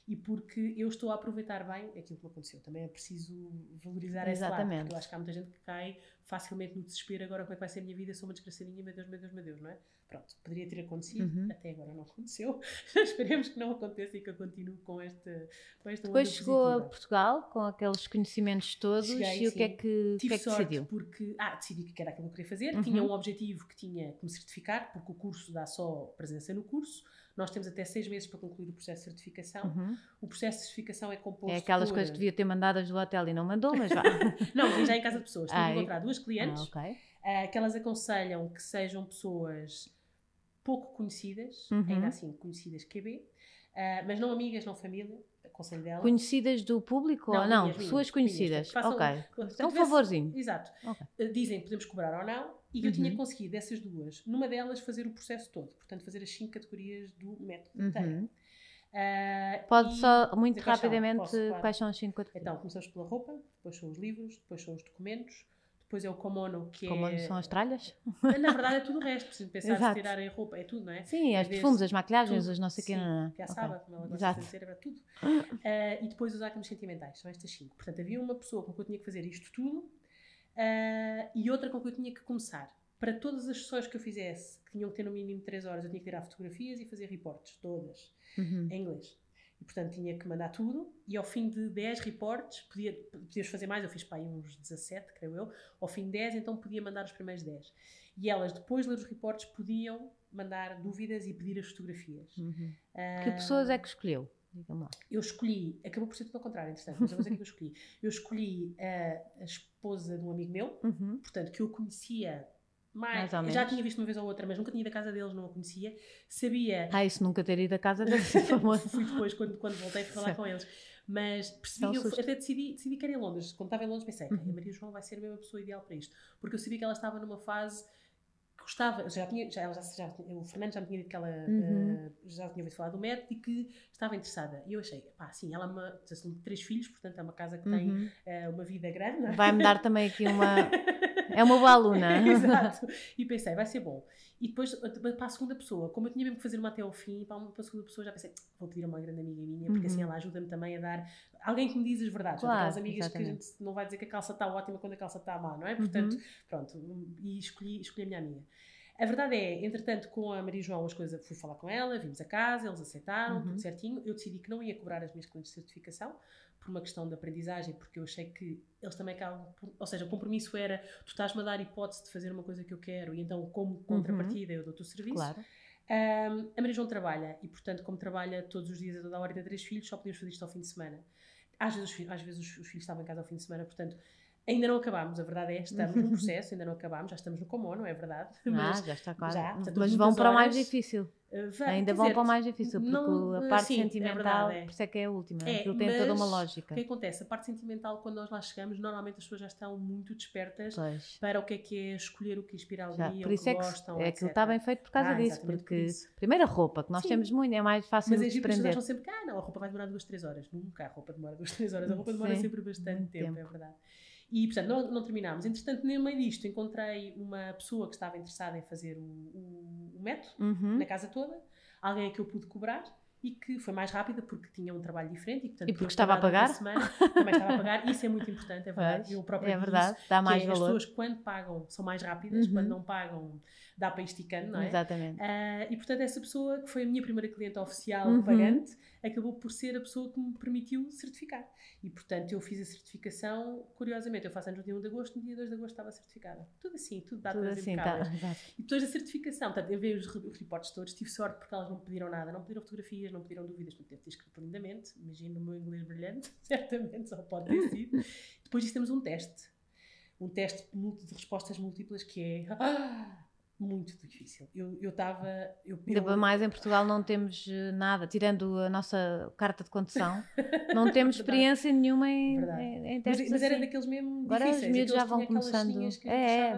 E porque eu estou a aproveitar bem aquilo que me aconteceu. Também é preciso valorizar esse lado. Porque eu acho que há muita gente que cai facilmente no desespero. Agora como é que vai ser a minha vida? Sou uma desgraçadinha, meu Deus, meu Deus, meu Deus, não é? Pronto, poderia ter acontecido. Até agora não aconteceu. Esperemos que não aconteça e que eu continue com esta Depois chegou positiva. A Portugal com aqueles conhecimentos todos. Cheguei, e o que é que, decidiu? Porque, decidi que era aquilo que eu queria fazer. Tinha um objetivo que tinha que me certificar, porque o curso dá só presença no curso. Nós temos até 6 meses para concluir o processo de certificação. O processo de certificação é composto É aquelas coisas que devia ter mandadas do hotel e não mandou, mas vá. Não, já em casa de pessoas. Tive que encontrar 2 clientes que elas aconselham que sejam pessoas pouco conhecidas, ainda assim conhecidas QB, mas não amigas, não família, aconselho dela. Conhecidas do público ou não? Pessoas conhecidas. É um favorzinho. Exato. Dizem que podemos cobrar ou não, e eu tinha conseguido dessas 2, numa delas fazer o processo todo, portanto fazer as 5 categorias do método inteiro. Pode só, muito rapidamente, quais são as 5 categorias? Então, começamos pela roupa, depois são os livros, depois são os documentos, depois é o Komono, que Komono são as tralhas? Na verdade é tudo o resto, preciso pensar se tirarem a roupa, é tudo, não é? Sim, os perfumes, as maquilhagens, os não sei o quê. Que é a Saba, como ela gosta de dizer, é tudo. E depois os átomos sentimentais, são estas 5. Portanto, havia uma pessoa com que eu tinha que fazer isto tudo e outra com que eu tinha que começar. Para todas as sessões que eu fizesse, que tinham que ter no mínimo 3 horas, eu tinha que tirar fotografias e fazer reportes, todas, em inglês. E, portanto, tinha que mandar tudo e ao fim de 10 reportes, podias fazer mais, eu fiz para aí uns 17, creio eu, ao fim de 10, então podia mandar os primeiros 10. E elas, depois de ler os reportes, podiam mandar dúvidas e pedir as fotografias. Que pessoas é que escolheu? Diga-me lá. Eu escolhi, acabou por ser tudo ao contrário, interessante, mas a coisa que eu escolhi. Eu escolhi a esposa de um amigo meu, portanto, que eu conhecia mais ou menos. Já tinha visto uma vez ou outra, mas nunca tinha ido à casa deles, não a conhecia. Sabia... isso nunca ter ido à casa deles, famoso. Fui depois, quando voltei, para falar com eles. Mas percebi, eu até decidi que era em Londres. Quando estava em Londres pensei, a Maria João vai ser a mesma pessoa ideal para isto. Porque eu sabia que ela estava numa fase que gostava... o Fernando já me tinha dito que ela já tinha ouvido falar do método e que estava interessada. E eu achei, sim, ela tem 3 filhos, portanto é uma casa que tem uma vida grande. Não é? Vai-me dar também aqui uma... É uma boa aluna. Exato. E pensei, vai ser bom. E depois, para a segunda pessoa, como eu tinha mesmo que fazer uma até ao fim, para a segunda pessoa já pensei, vou pedir a uma grande amiga minha, porque assim ela ajuda-me também a dar... Alguém que me diz as verdades. Claro, aquelas amigas que a gente não vai dizer que a calça está ótima quando a calça está má, não é? Portanto, pronto. E escolhi a minha amiga. A verdade é, entretanto, com a Maria João as coisas, fui falar com ela, vimos a casa, eles aceitaram, tudo certinho. Eu decidi que não ia cobrar as minhas clientes de certificação, por uma questão de aprendizagem, porque eu achei que eles também acabam, ou seja, o compromisso era, tu estás-me a dar hipótese de fazer uma coisa que eu quero, e então como contrapartida eu dou-te o serviço. Claro. A Maria João trabalha, e portanto, como trabalha todos os dias a toda a hora e tem 3 filhos, só podíamos fazer isto ao fim de semana. Às vezes os filhos estavam em casa ao fim de semana, portanto, ainda não acabámos, a verdade é, estamos no processo, ainda não acabámos, já estamos no Komono, é verdade. Mas, já está quase. Portanto, mas vão para o mais difícil. Ainda vão para o mais difícil, porque a parte sentimental, por isso é que é a última, aquilo tem toda uma lógica. O que acontece? A parte sentimental, quando nós lá chegamos, normalmente as pessoas já estão muito despertas para o que é escolher o que inspira ali, por o isso que é gostam, que aquilo está bem feito por causa disso, porque primeiro a roupa, que nós temos muito, é mais fácil de desprender. Mas as pessoas acham sempre que a roupa vai demorar 2, 3 horas. Nunca a roupa demora 2, 3 horas, a roupa demora sempre bastante tempo, é verdade. E, portanto, não terminámos. Entretanto, no meio disto, encontrei uma pessoa que estava interessada em fazer o método, na casa toda, alguém a que eu pude cobrar e que foi mais rápida porque tinha um trabalho diferente. E porque estava a pagar? Também estava a pagar. Isso é muito importante, é verdade. Eu próprio dá mais valor. As pessoas, quando pagam, são mais rápidas. Quando não pagam, dá para ir esticando, não é? Exatamente. E portanto essa pessoa, que foi a minha primeira cliente oficial pagante, acabou por ser a pessoa que me permitiu certificar. E portanto eu fiz a certificação, curiosamente, eu faço anos no dia 1 de agosto, no dia 2 de agosto estava certificada. Tudo assim, tudo datas impecáveis. E depois da certificação, portanto, eu vi os reportes todos, tive sorte porque elas não me pediram nada, não me pediram fotografias, não me pediram dúvidas, portanto, deve ter escrito lindamente, imagino o meu inglês brilhante, certamente só pode ter sido. Depois disso temos um teste de respostas múltiplas que é muito difícil. Eu estava... Ainda mais em Portugal não temos nada, tirando a nossa carta de condução, não temos experiência nenhuma em testes mas era assim. daqueles mesmo Agora difíceis. os miúdos já vão começando.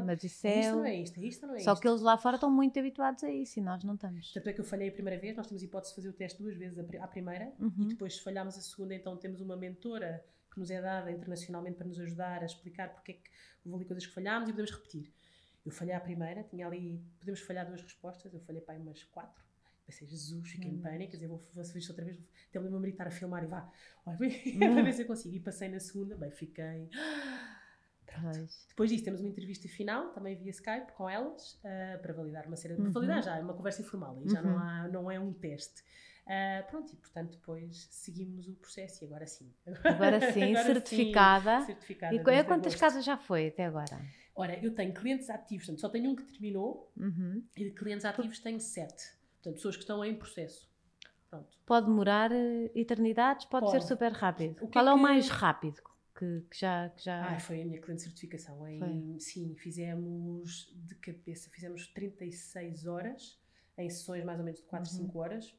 Mas isso é... Isto não é isto, isto não é Só isto. que eles lá fora estão muito habituados a isso e nós não estamos. Tanto é que eu falhei a primeira vez, nós temos a hipótese de fazer o teste 2 vezes à primeira, e depois se falhámos a segunda, então temos uma mentora que nos é dada internacionalmente para nos ajudar a explicar porque é que houve ali coisas que falhámos e podemos repetir. Eu falhei à primeira, tinha ali, podemos falhar 2 respostas, eu falhei para aí umas 4. Pensei, Jesus, fiquei em pânico, quer dizer, vou fazer isto outra vez, até o meu marido estar a filmar e vá, olha, para ver se eu consigo. E passei na segunda, bem, fiquei... Pronto. Depois disso temos uma entrevista final, também via Skype, com elas, para validar uma série de... Validar já, é uma conversa informal, e já não é um teste. Pronto, e portanto depois seguimos o processo e agora sim. Agora certificada. Certificada. E quantas casas já foi até agora? Ora, eu tenho clientes ativos, portanto, só tenho um que terminou, e de clientes ativos tenho 7. Portanto, pessoas que estão em processo. Pronto. Pode demorar eternidades, pode ser super rápido. Qual é o mais rápido que já... foi a minha cliente certificação. Sim, fizemos de cabeça, fizemos 36 horas, em sessões mais ou menos de 4, 5 horas,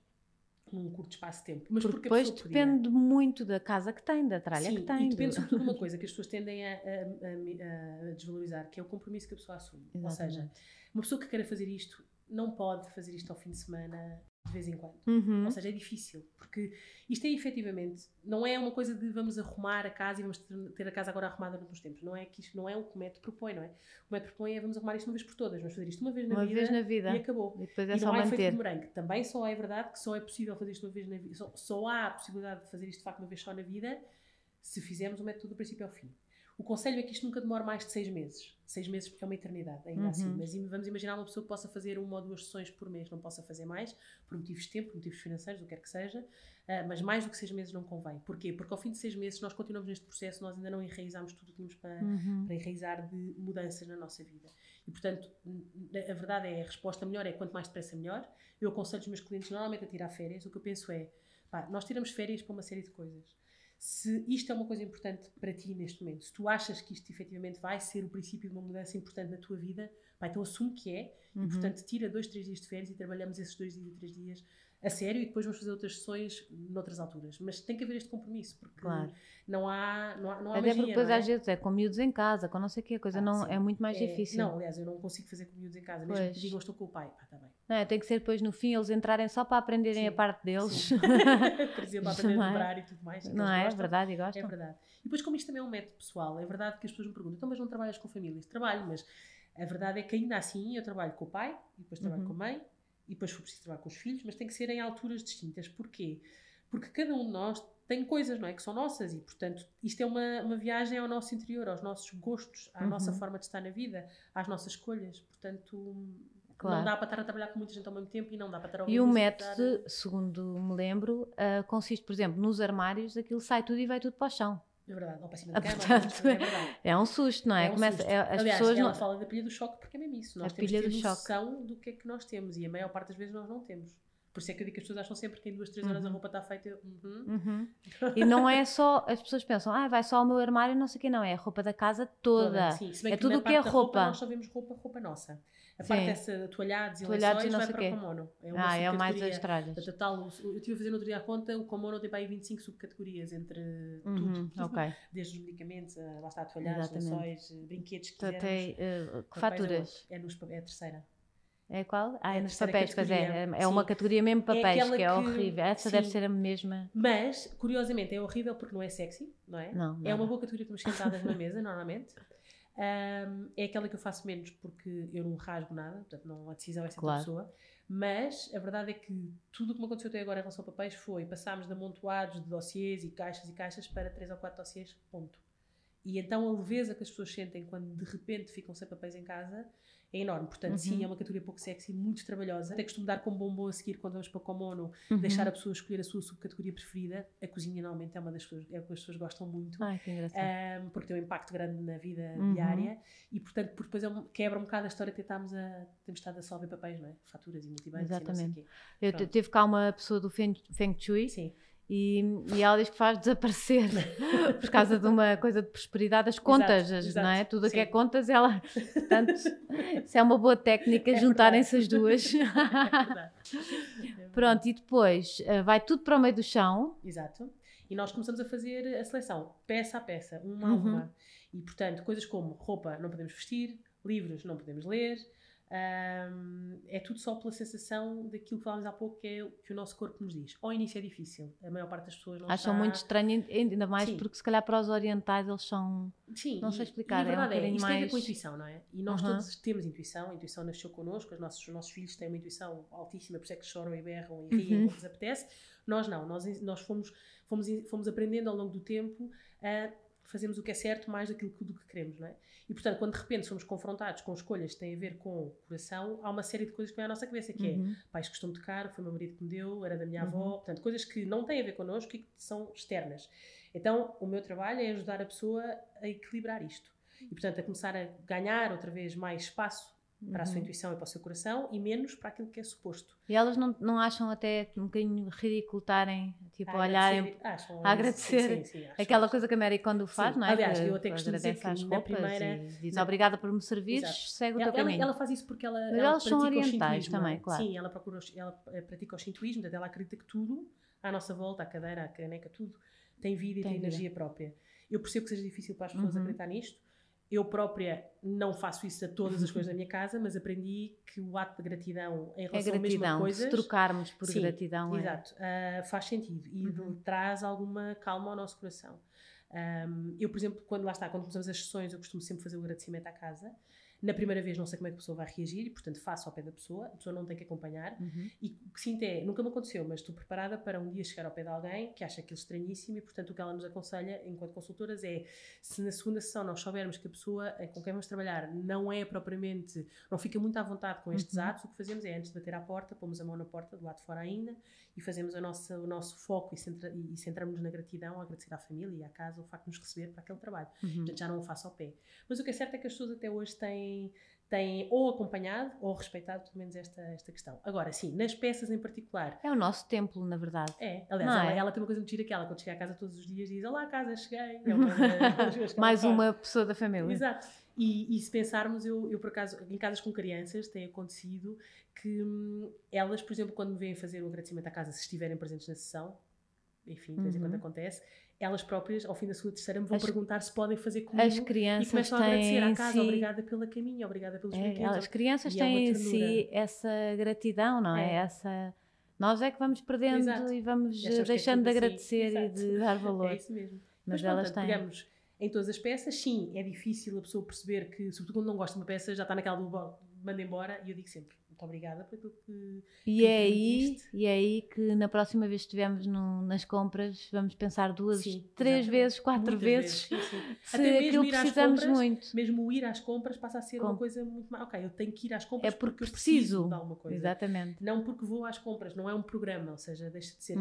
num curto espaço de tempo. Mas porque depois depende muito da casa que tem, da tralha que tem. E depende sobretudo de uma coisa que as pessoas tendem a desvalorizar, que é o compromisso que a pessoa assume. Exatamente. Ou seja, uma pessoa que queira fazer isto não pode fazer isto ao fim de semana de vez em quando. Ou seja, é difícil, porque isto é efetivamente, não é uma coisa de vamos arrumar a casa e vamos ter a casa agora arrumada nos tempos. Não é que isto não é o que o método propõe, não é? O método propõe é vamos arrumar isto uma vez por todas, vamos fazer isto uma vez na vida e acabou. E depois é e só não é manter. feito de morango. Também só é verdade que só é possível fazer isto uma vez na vida, só há a possibilidade de fazer isto de facto uma vez só na vida se fizermos o método do princípio ao fim. O conselho é que isto nunca demore mais de 6 meses. 6 meses porque é uma eternidade, ainda assim. Mas vamos imaginar uma pessoa que possa fazer 1 ou 2 sessões por mês, não possa fazer mais, por motivos de tempo, por motivos financeiros, o que quer que seja, mas mais do que 6 meses não convém. Porquê? Porque ao fim de 6 meses nós continuamos neste processo, nós ainda não enraizámos tudo o que tínhamos para enraizar de mudanças na nossa vida. E portanto, a verdade é, a resposta melhor é quanto mais depressa melhor. Eu aconselho os meus clientes normalmente a tirar férias. O que eu penso é, nós tiramos férias para uma série de coisas. Se isto é uma coisa importante para ti neste momento, se tu achas que isto efetivamente vai ser o princípio de uma mudança importante na tua vida, então assume que é, e portanto tira 2, 3 dias de férias e trabalhamos esses 2 dias e 3 dias a sério e depois vamos fazer outras sessões noutras alturas. Mas tem que haver este compromisso, porque não há até magia, porque depois às vezes é com miúdos em casa, com não sei o que, a coisa não, é muito mais difícil. Não, aliás, eu não consigo fazer com miúdos em casa, mesmo que digam estou com o pai, está bem. Não, tem que ser depois no fim eles entrarem só para aprenderem a parte deles. Por exemplo, aprender a dobrar e tudo mais. Não é? É verdade, e gostam. É verdade. E depois, como isto também é um método pessoal, é verdade que as pessoas me perguntam, então, mas não trabalhas com famílias? Trabalho, mas a verdade é que ainda assim eu trabalho com o pai, e depois trabalho com a mãe, e depois for preciso trabalhar com os filhos, mas tem que ser em alturas distintas. Porquê? Porque cada um de nós tem coisas, não é? Que são nossas e, portanto, isto é uma viagem ao nosso interior, aos nossos gostos, à nossa forma de estar na vida, às nossas escolhas. Portanto... Não dá para estar a trabalhar com muita gente ao mesmo tempo e não dá para estar a ouvir. E o método, segundo me lembro, consiste, por exemplo, nos armários, aquilo sai tudo e vai tudo para o chão. É verdade, ou para cima da cama, portanto, é verdade. É um susto, não é? Susto. As aliás, pessoas ela fala da pilha do choque porque é mesmo isso. Nós temos que ter noção do que é que nós temos e a maior parte das vezes nós não temos. Por isso é que eu digo que as pessoas acham sempre que em 2, 3 horas a roupa está feita. E não é só, as pessoas pensam, vai só ao meu armário, não sei o que, não, é a roupa da casa toda. Sim, se bem é que tudo o que é roupa. Nós só vemos roupa nossa. A parte dessa toalhados e lençóis vai para o kimono. É o mais as tralhas. Eu estive a fazer no outro dia a conta, o kimono tem para aí 25 subcategorias entre tudo. Desde os medicamentos, lá está, toalhados, lençóis, brinquedos que quisermos. Que faturas? É a terceira. É qual? É nos papéis, pois é uma categoria mesmo papéis, que é horrível. Essa deve ser a mesma. Mas, curiosamente, é horrível porque não é sexy, não é? Não, é uma boa categoria que estamos sentadas na mesa, normalmente. É aquela que eu faço menos porque eu não rasgo nada, portanto a decisão é sempre da pessoa. Mas a verdade é que tudo o que me aconteceu até agora em relação a papéis foi, passámos de amontoados de dossiês e caixas para 3 ou 4 dossiês, ponto. E então a leveza que as pessoas sentem quando de repente ficam sem papéis em casa é enorme. Portanto, sim, é uma categoria pouco sexy, muito trabalhosa. Até costumo dar como bombom a seguir quando vamos para o Komono, deixar a pessoa escolher a sua subcategoria preferida. A cozinha, normalmente, é uma das coisas é o que as pessoas gostam muito. Ai, que engraçado. Porque tem um impacto grande na vida diária. E, portanto, depois quebra um bocado a história que temos estado a só ver papéis, não é? Faturas e multibancos e não sei o quê. Teve cá uma pessoa do Feng Shui. Sim. E ela diz que faz desaparecer por causa de uma coisa de prosperidade as contas, exato, não é? Tudo o que é contas, ela... Portanto, isso é uma boa técnica, juntarem-se as duas. É verdade. Pronto, e depois vai tudo para o meio do chão. Exato. E nós começamos a fazer a seleção, peça a peça, uma a uma. E, portanto, coisas como roupa não podemos vestir, livros não podemos ler... é tudo só pela sensação daquilo que falámos há pouco, que é o que o nosso corpo nos diz. Ao início é difícil, a maior parte das pessoas não acham muito estranho, ainda mais porque se calhar para os orientais eles são... Sim, não sei explicar, e a verdade isto tem a ver com a intuição, não é? E nós todos temos intuição, a intuição nasceu connosco, os nossos filhos têm uma intuição altíssima, por isso é que choram e berram e riem quando lhes apetece. Nós não, nós fomos aprendendo ao longo do tempo a fazemos o que é certo mais do que queremos, não é? E, portanto, quando de repente somos confrontados com escolhas que têm a ver com o coração, há uma série de coisas que vem à nossa cabeça, que é, pá, isto custou-me caro, foi o meu marido que me deu, era da minha avó, portanto, coisas que não têm a ver connosco e que são externas. Então, o meu trabalho é ajudar a pessoa a equilibrar isto. E, portanto, a começar a ganhar outra vez mais espaço para a sua intuição e para o seu coração e menos para aquilo que é suposto. E elas não acham até um bocadinho ridículo estarem, tipo, a olharem, a agradecer sim, aquela coisa que a Mary Kondo faz, não é? Aliás, eu até costumo dizer que na primeira... E diz obrigada por me servires, segue o teu caminho. Ela faz isso porque ela elas são orientais o também, claro. Sim, ela pratica o shintoísmo, portanto ela acredita que tudo, à nossa volta, a cadeira, a caneca, tudo, tem vida e tem energia própria. Eu percebo que seja difícil para as pessoas acreditar nisto. Eu própria não faço isso a todas as coisas da minha casa, mas aprendi que o ato de gratidão em relação a mesma coisas... se trocarmos por gratidão... Exato, faz sentido e traz alguma calma ao nosso coração. Eu, por exemplo, quando começamos as sessões, eu costumo sempre fazer o agradecimento à casa. Na primeira vez não sei como é que a pessoa vai reagir e, portanto, faço ao pé da pessoa, a pessoa não tem que acompanhar. E o que sinto nunca me aconteceu, mas estou preparada para um dia chegar ao pé de alguém que acha aquilo estranhíssimo e, portanto, o que ela nos aconselha, enquanto consultoras, é se na segunda sessão nós soubermos que a pessoa com quem vamos trabalhar não é propriamente, não fica muito à vontade com estes atos, o que fazemos é, antes de bater à porta, pomos a mão na porta, do lado de fora ainda, e fazemos o nosso foco e centramos-nos na gratidão, a agradecer à família e à casa o facto de nos receber para aquele trabalho. Portanto, já não o faço ao pé. Mas o que é certo é que as pessoas até hoje têm ou acompanhado ou respeitado pelo menos esta questão. Agora, sim, nas peças em particular... É o nosso templo, na verdade. Aliás, ela tem uma coisa muito gira que ela, quando chega à casa todos os dias, diz: olá, casa, cheguei. Mais uma pessoa da família. Exato. E se pensarmos, eu por acaso, em casas com crianças, tem acontecido que elas, por exemplo, quando me vêm fazer o agradecimento à casa, se estiverem presentes na sessão, enfim, de vez em quando acontece, elas próprias, ao fim da sua terceira, me vão perguntar se podem fazer comigo. As crianças e começam a agradecer à casa, obrigada pela caminha, obrigada pelos brinquedos. As crianças têm em si essa gratidão, não é? Nós é que vamos perdendo e vamos deixando de agradecer e de dar valor. É isso mesmo. Mas elas têm. Digamos, em todas as peças, sim, é difícil a pessoa perceber que, sobretudo quando não gosta de uma peça, já está naquela do manda embora, e eu digo sempre: muito obrigada por aquilo que é aí que na próxima vez que estivermos nas compras vamos pensar duas, três vezes, quatro vezes. Sim. Se até aquilo mesmo precisamos compras, muito. Mesmo o ir às compras passa a ser uma coisa muito mais... Ok, eu tenho que ir às compras porque eu preciso de alguma coisa. Exatamente. Não porque vou às compras, não é um programa, ou seja, deixa de ser...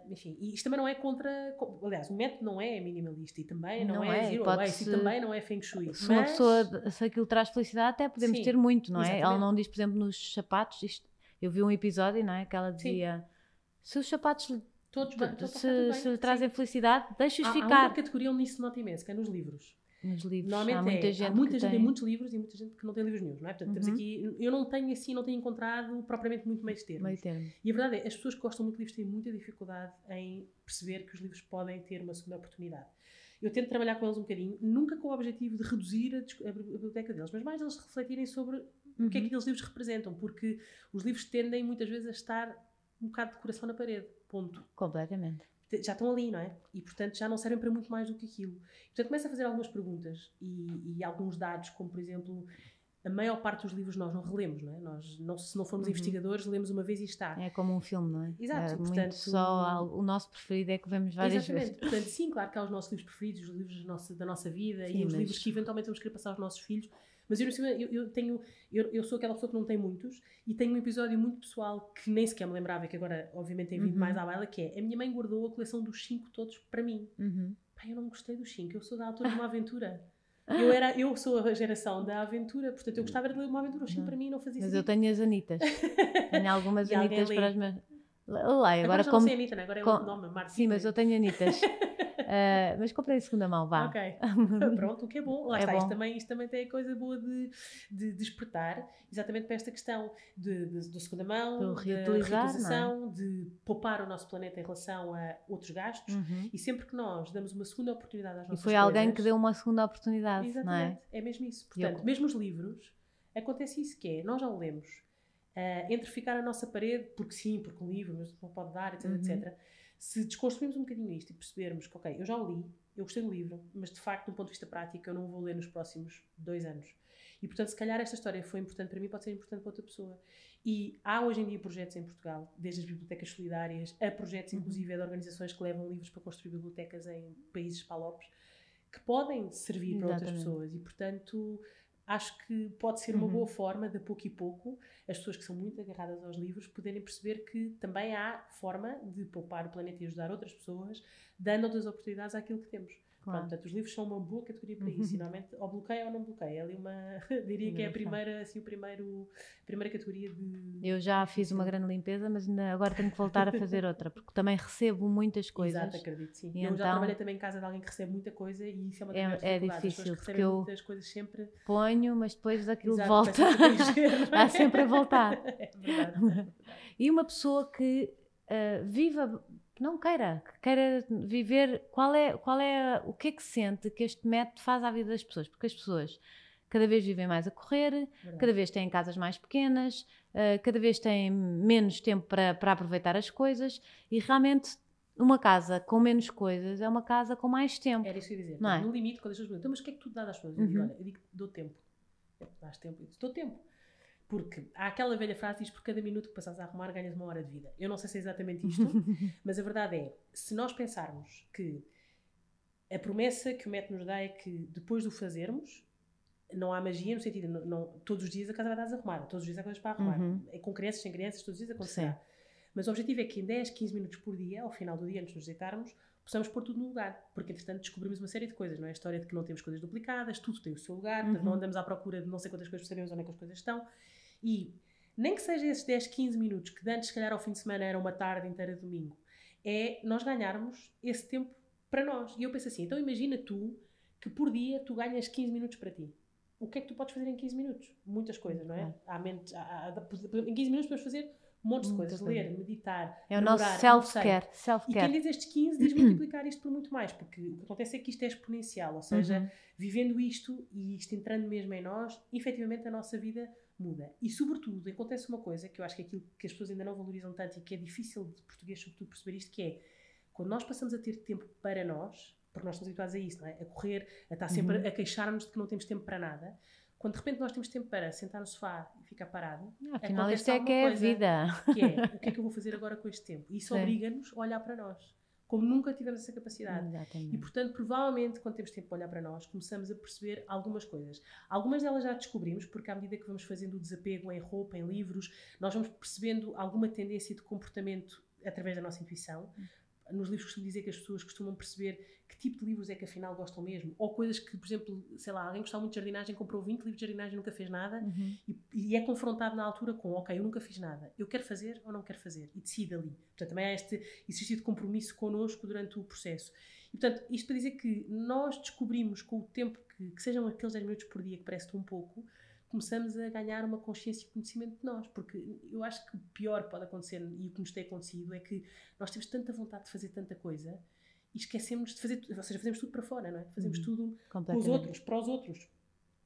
enfim, e isto também não é contra... Aliás, o método não é minimalista e também não é zero waste e também não é feng shui. Uma pessoa, se aquilo traz felicidade, até podemos ter muito, não é? Exatamente. Ela não diz, por exemplo, nos sapatos, eu vi um episódio, não é? Que ela dizia, se os sapatos se lhe trazem felicidade, deixa-os ficar. Há uma categoria onde isso se nota imenso, que é nos livros. Nos livros, normalmente há muita gente que tem muitos livros e muita gente que não tem livros nenhum, não é? Portanto, temos aqui, eu não tenho encontrado propriamente muito meio termo. E a verdade é, as pessoas que gostam muito de livros têm muita dificuldade em perceber que os livros podem ter uma segunda oportunidade. Eu tento trabalhar com eles um bocadinho, nunca com o objetivo de reduzir a biblioteca deles, mas mais eles refletirem sobre o que é que aqueles livros representam, porque os livros tendem muitas vezes a estar um bocado de coração na parede, ponto. Completamente. Já estão ali, não é? E, portanto, já não servem para muito mais do que aquilo. Portanto, começa a fazer algumas perguntas e alguns dados, como, por exemplo, a maior parte dos livros nós não relemos, não é? Nós, se não formos investigadores, lemos uma vez e está. É como um filme, não é? Exato. Portanto, só o nosso preferido é que vemos várias vezes. Portanto, sim, claro que há os nossos livros preferidos, os livros da nossa vida, sim, e os livros que eventualmente vamos querer passar aos nossos filhos. Mas eu sou aquela pessoa que não tem muitos, e tenho um episódio muito pessoal que nem sequer me lembrava, que agora obviamente tem vindo mais à baila, que é: a minha mãe guardou a coleção dos 5 todos para mim. Pá, eu não gostei dos 5, eu sou da altura de uma aventura. Eu sou a geração da aventura, portanto eu gostava de ler uma aventura, os 5 para mim não fazia sentido. Mas eu tenho as Anitas, tenho algumas Anitas para as minhas... Agora já não sei Anita, né? Agora é outro nome, Marta. Sim, mas eu tenho Anitas. Mas comprei de segunda mão, vá. Ok, pronto, o que é bom. Lá está, bom. Isto também tem a coisa boa de despertar, exatamente para esta questão de segunda mão, de reutilização, de poupar o nosso planeta em relação a outros gastos, e sempre que nós damos uma segunda oportunidade às nossas coisas... E foi alguém que deu uma segunda oportunidade, exatamente, não é? É mesmo isso. Portanto, mesmo os livros, acontece isso, que é, nós já o lemos, entre ficar na nossa parede, porque sim, porque o livro não pode dar, etc, etc. Se desconstruirmos um bocadinho isto e percebermos que, ok, eu já o li, eu gostei do livro, mas de facto, do ponto de vista prático, eu não o vou ler nos próximos 2 anos. E, portanto, se calhar esta história foi importante para mim, pode ser importante para outra pessoa. E há hoje em dia projetos em Portugal, desde as bibliotecas solidárias, a projetos, inclusive, de organizações que levam livros para construir bibliotecas em países palopes, que podem servir para outras pessoas. E, portanto... acho que pode ser uma boa forma, de pouco e pouco, as pessoas que são muito agarradas aos livros poderem perceber que também há forma de poupar o planeta e ajudar outras pessoas, dando outras oportunidades àquilo que temos. Claro. Portanto, os livros são uma boa categoria para isso. Finalmente, ou bloqueia ou não bloqueia. É ali diria que é a primeira categoria de... Eu já fiz uma grande limpeza, mas agora tenho que voltar a fazer outra, porque também recebo muitas coisas. Exato, acredito, sim. Eu já trabalhei também em casa de alguém que recebe muita coisa, e isso é uma das dificuldades. Difícil, porque eu muitas coisas sempre... ponho, mas depois aquilo volta. Há sempre a voltar. É verdade. E uma pessoa que viva... não queira viver, o que é que sente que este método faz à vida das pessoas, porque as pessoas cada vez vivem mais a correr, verdade, cada vez têm casas mais pequenas, cada vez têm menos tempo para aproveitar as coisas, e realmente uma casa com menos coisas é uma casa com mais tempo. Era isso que eu ia dizer, não é? No limite, quando as pessoas perguntam, mas o que é que tu dás às pessoas? Eu digo, olha, eu digo, dou tempo. Dás tempo? Eu digo, dou tempo. Porque há aquela velha frase que diz: por cada minuto que passares a arrumar ganhas 1 hora de vida. Eu não sei se é exatamente isto, mas a verdade é, se nós pensarmos que a promessa que o método nos dá é que depois do fazermos, não há magia, no sentido, não, todos os dias a casa vai estar arrumada, todos os dias há coisas para arrumar. É com crianças, sem crianças, todos os dias acontecerá. Mas o objetivo é que em 10, 15 minutos por dia, ao final do dia, antes de nos deitarmos, possamos pôr tudo no lugar, porque entretanto descobrimos uma série de coisas, não é? A história de que não temos coisas duplicadas, tudo tem o seu lugar, portanto não andamos à procura de não sei quantas coisas, sabemos onde é que as coisas estão. E nem que seja esses 10, 15 minutos, que antes, se calhar, ao fim de semana era uma tarde inteira de domingo, é nós ganharmos esse tempo para nós. E eu penso assim, então imagina tu, que por dia tu ganhas 15 minutos para ti. O que é que tu podes fazer em 15 minutos? Muitas coisas, não é? Em 15 minutos podemos fazer montes de coisas. Ler, meditar, é o nosso self-care. E quem diz estes 15 diz multiplicar isto por muito mais, porque o que acontece é que isto é exponencial, ou seja, vivendo isto e isto entrando mesmo em nós, efetivamente a nossa vida muda. E sobretudo, acontece uma coisa que eu acho que é aquilo que as pessoas ainda não valorizam tanto e que é difícil de português sobretudo perceber isto, que é quando nós passamos a ter tempo para nós, porque nós estamos habituados a isso, não é? A correr, a estar sempre a queixar-nos de que não temos tempo para nada. Quando de repente nós temos tempo para sentar no sofá e ficar parado, afinal isto é que é a vida. Que é, o que é que eu vou fazer agora com este tempo? E isso obriga-nos a olhar para nós, como nunca tivemos essa capacidade. Exatamente. E portanto, provavelmente, quando temos tempo para olhar para nós, começamos a perceber algumas coisas. Algumas delas já descobrimos, porque à medida que vamos fazendo o desapego em roupa, em livros, nós vamos percebendo alguma tendência de comportamento através da nossa intuição. Nos livros costumo dizer que as pessoas costumam perceber que tipo de livros é que afinal gostam mesmo, ou coisas que, por exemplo, sei lá, alguém gostava muito de jardinagem, comprou 20 livros de jardinagem e nunca fez nada, e é confrontado na altura com, ok, eu nunca fiz nada, eu quero fazer ou não quero fazer, e decide ali. Portanto, também há este exercício de compromisso connosco durante o processo. E, portanto, isto para dizer que nós descobrimos com o tempo que sejam aqueles 10 minutos por dia, que parece tão pouco, começamos a ganhar uma consciência e conhecimento de nós, porque eu acho que o pior que pode acontecer, e o que nos tem acontecido, é que nós temos tanta vontade de fazer tanta coisa e esquecemos de fazer, ou seja, fazemos tudo para fora, não é? Fazemos tudo com os outros, para os outros,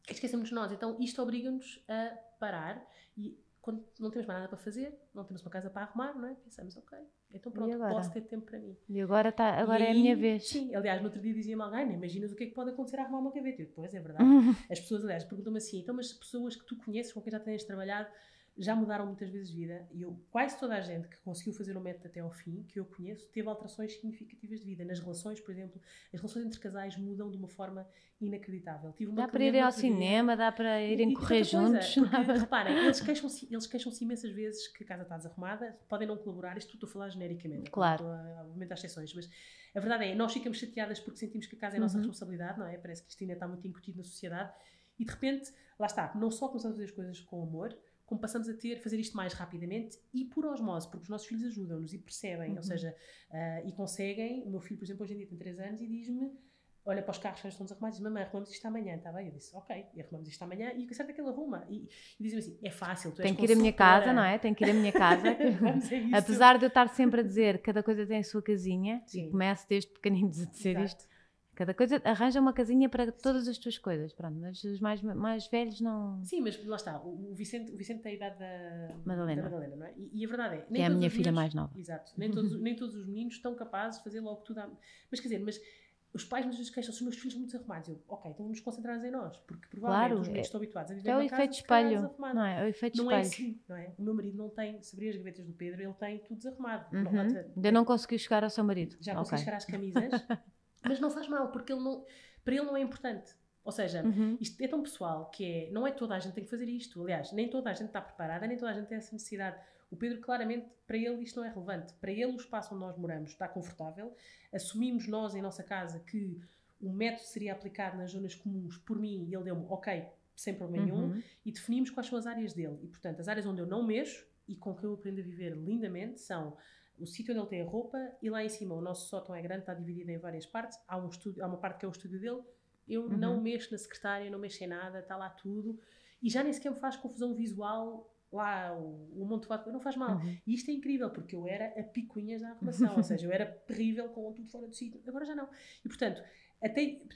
e esquecemos de nós. Então isto obriga-nos a parar, e quando não temos mais nada para fazer, não temos uma casa para arrumar, não é? Pensamos, ok, então pronto, posso ter tempo para mim. E agora é a minha vez. Sim, aliás, no outro dia dizia-me alguém, nem imaginas o que é que pode acontecer a arrumar uma gaveta. Eu, depois, é verdade. As pessoas, aliás, perguntam-me assim, então, mas pessoas que tu conheces, com quem já tens trabalhado, já mudaram muitas vezes de vida. E quase toda a gente que conseguiu fazer o método até ao fim, que eu conheço, teve alterações significativas de vida. Nas relações, por exemplo, as relações entre casais mudam de uma forma inacreditável. Dá para irem ao cinema, dá para irem correr juntos. Porque, reparem, eles queixam-se imensas vezes que a casa está desarrumada, podem não colaborar, isto estou a falar genericamente. Claro. Obviamente há exceções, mas a verdade é, nós ficamos chateadas porque sentimos que a casa é a nossa responsabilidade, não é? Parece que isto ainda está muito incutido na sociedade e de repente, lá está, não só começamos a fazer as coisas com amor, como passamos a fazer isto mais rapidamente e por osmose, porque os nossos filhos ajudam-nos e percebem, ou seja, e conseguem. O meu filho, por exemplo, hoje em dia tem 3 anos e diz-me, olha para os carros que estão desarrumados e diz, mamãe, arrumamos isto amanhã, está bem? Eu disse, ok, e arrumamos isto amanhã, e o que é certo é que ele arruma. E diz-me assim, é fácil, tu és Tem que ir à minha casa, não é? Tem que ir à minha casa. Apesar de eu estar sempre a dizer, cada coisa tem a sua casinha, e começo desde pequenino a dizer isto, cada coisa, arranja uma casinha para todas as tuas coisas, pronto, mas os mais velhos não... Sim, mas lá está, o Vicente tem a idade da Madalena, não é? E a verdade é... Nem é a minha filha mais nova. Exato, nem todos os meninos estão capazes de fazer logo tudo. Mas quer dizer, os pais muitas vezes queixam-se, os meus filhos são muito desarrumados. Eu, ok, então vamos concentrar-nos em nós, porque provavelmente os meninos estão habituados a viver numa casa espelho, não é? É o efeito espelho. Não é assim, não é? O meu marido não tem, se abrir as gavetas do Pedro, ele tem tudo desarrumado. Ainda não conseguiu chegar ao seu marido. Já consegui chegar às camisas, mas não faz mal, porque para ele não é importante. Ou seja, isto é tão pessoal que não é toda a gente que tem que fazer isto. Aliás, nem toda a gente está preparada, nem toda a gente tem essa necessidade. O Pedro, claramente, para ele isto não é relevante. Para ele, o espaço onde nós moramos está confortável. Assumimos nós, em nossa casa, que o método seria aplicado nas zonas comuns por mim e ele deu-me ok, sem problema nenhum. E definimos quais são as áreas dele. E, portanto, as áreas onde eu não mexo e com que eu aprendo a viver lindamente são o sítio onde ele tem a roupa e lá em cima o nosso sótão é grande, está dividido em várias partes. Há uma parte que é o estúdio dele. Eu não mexo na secretária, não mexo em nada, está lá tudo. E já nem sequer me faz confusão visual lá, o monte não faz mal. E isto é incrível, porque eu era a picuinhas da arrumação, ou seja, eu era terrível com tudo fora do sítio. Agora já não. E, portanto,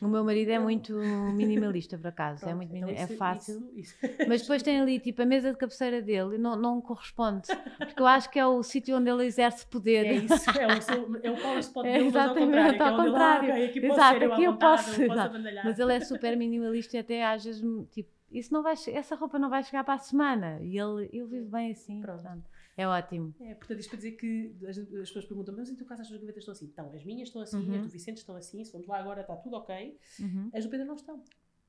o meu marido é muito minimalista, por acaso. Pronto, é muito então é fácil. Isso. Mas depois tem ali, tipo, a mesa de cabeceira dele e não corresponde. Porque eu acho que é o sítio onde ele exerce poder. É isso, é o power spot dele, mas ao contrário. Aqui eu posso Mas ele é super minimalista e até às vezes, tipo, essa roupa não vai chegar para a semana. E eu vivo bem assim. Pronto. É ótimo. Portanto, isto para dizer que as pessoas perguntam, mas em tua casa as tuas gavetas estão assim? Então, as minhas estão assim, as do Vicente estão assim, se vamos lá agora está tudo ok. As do Pedro não estão.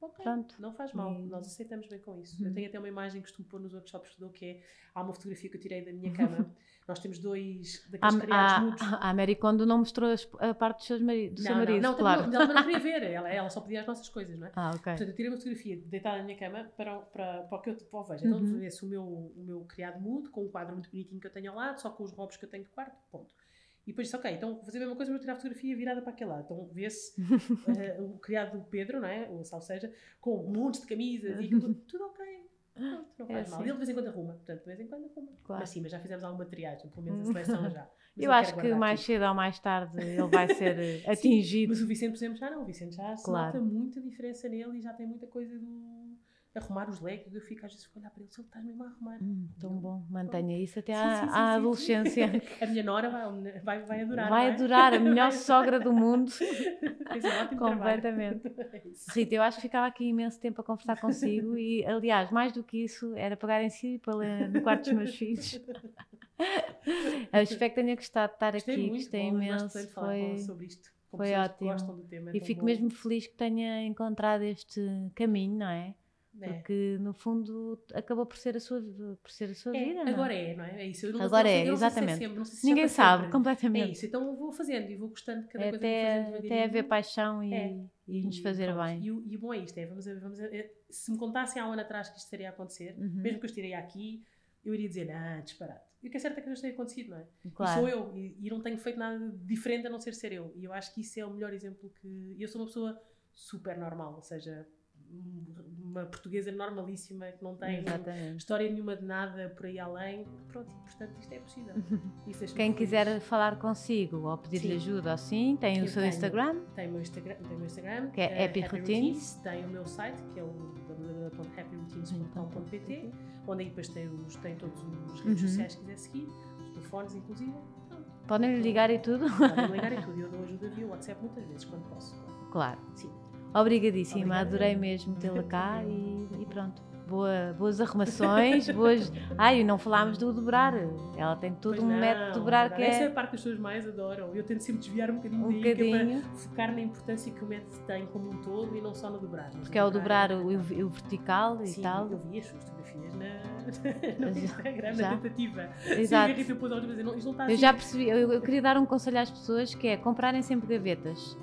Ok, pronto. Não faz mal, nós aceitamos bem com isso. Eu tenho até uma imagem que costumo pôr nos workshops que dou, que é, há uma fotografia que eu tirei da minha cama. Nós temos 2 daqueles criados mudos. A Mary Kondo não mostrou a parte do seu marido, claro. Ela não queria ver, ela só pedia as nossas coisas, não é? Ok. Portanto, eu tirei uma fotografia deitada na minha cama para o que eu vejo. Então, vê-se o meu criado mudo, com um quadro muito bonitinho que eu tenho ao lado, só com os robos que eu tenho de quarto, ponto. E depois disse, ok, então vou fazer a mesma coisa, mas vou tirar a fotografia virada para aquele lado. Então vê-se o criado do Pedro, não é? O Salseja, com montes de camisas e tudo ok. Pronto, não faz mal. E ele de vez em quando arruma. Portanto, de vez em quando arruma. Claro. Mas sim, mas já fizemos alguma triagem, pelo menos a seleção já. Mas eu acho que mais cedo ou mais tarde ele vai ser atingido. Mas o Vicente, por exemplo, já não. O Vicente já se nota muita diferença nele e já tem muita coisa do... arrumar os legos, eu fico às vezes a olhar para ele, se ele está mesmo a arrumar. Tão bom, mantenha isso até à adolescência. A minha nora vai adorar. Vai adorar, a melhor sogra do mundo. Fez um ótimo completamente. Rita, eu acho que ficava aqui imenso tempo a conversar consigo e, aliás, mais do que isso, era pegar em si para ler no quarto dos meus filhos. Eu espero que tenha gostado de estar aqui, gostei imenso. Sobre isto. Foi ótimo. Do tema, e fico mesmo feliz que tenha encontrado este caminho, não é? Porque no fundo acabou por ser a sua vida, não? Agora não é? É isso. Eu não agora sei, exatamente. Não sei se ninguém sabe, sempre. completamente. É isso, então eu vou fazendo e vou gostando de cada coisa. Até haver paixão e nos fazer bem. E o bom é isto, se me contassem há um ano atrás que isto estaria a acontecer, mesmo que eu estaria aqui, eu iria dizer, disparate. E o que é certo é que não tem acontecido, não é? Claro. E sou eu, e não tenho feito nada diferente a não ser eu. E eu acho que isso é o melhor exemplo que... Eu sou uma pessoa super normal, ou seja... uma portuguesa normalíssima que não tem história nenhuma de nada por aí além. Pronto, portanto isto é possível. Quem quiser falar consigo ou pedir-lhe ajuda assim, tem o seu Instagram? Tem o meu Instagram, que é Happy Routines. Tem o meu site, que é o www.happyroutines.com.pt, onde aí depois tem todos os redes sociais que quiser seguir, os telefones inclusive. Podem lhe ligar e tudo? Podem ligar e tudo. Eu dou ajuda via WhatsApp muitas vezes, quando posso. Claro. Sim. Obrigadíssima, adorei mesmo tê-la cá e pronto. Boas arrumações, e não falámos do dobrar. Ela tem todo método de dobrar que essa é a parte que as pessoas mais adoram. Eu tento sempre desviar um bocadinho para focar na importância que o método tem como um todo e não só no dobrar. Porque é o dobrar o vertical e tal. Eu vi as suas fotografias no Instagram, na tentativa. Exato. Sim, não está eu já percebi, eu queria dar um conselho às pessoas que é comprarem sempre gavetas.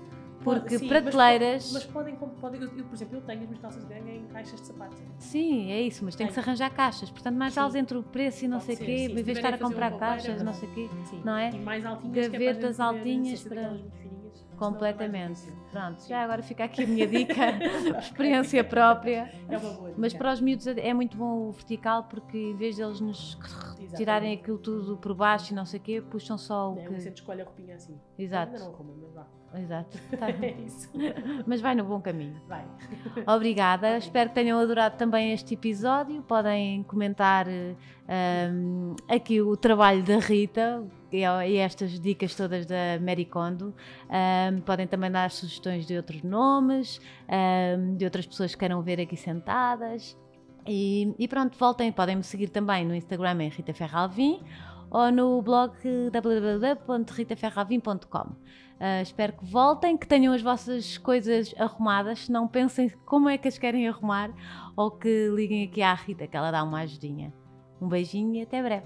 Porque prateleiras... Mas podem, eu, por exemplo, eu tenho as minhas calças de ganga em caixas de sapatos. Sim, é isso, mas tem que se arranjar caixas. Portanto, mais vale entre o preço e não sei o quê, em vez de estar a comprar caixas, não sei o quê, não é? E mais altinhas, gavetas altinhas para... Completamente. Pronto, já agora fica aqui a minha dica, experiência própria. É uma boa dica. Mas para os miúdos é muito bom o vertical, porque em vez deles nos tirarem aquilo tudo por baixo e não sei o quê, puxam só o que... Você escolhe a roupinha assim. Exato. Ainda não arruma, mas vá. Exato. É isso. Mas vai no bom caminho. Vai. Obrigada. Espero que tenham adorado também este episódio. Podem comentar aqui o trabalho da Rita e estas dicas todas da Marie Kondo. Podem também dar sugestões de outros nomes, de outras pessoas que queiram ver aqui sentadas. E pronto, podem me seguir também no Instagram em Rita Ferralvim ou no blog www.ritaferralvim.com. Espero que voltem, que tenham as vossas coisas arrumadas, se não pensem como é que as querem arrumar ou que liguem aqui à Rita que ela dá uma ajudinha. Um beijinho e até breve.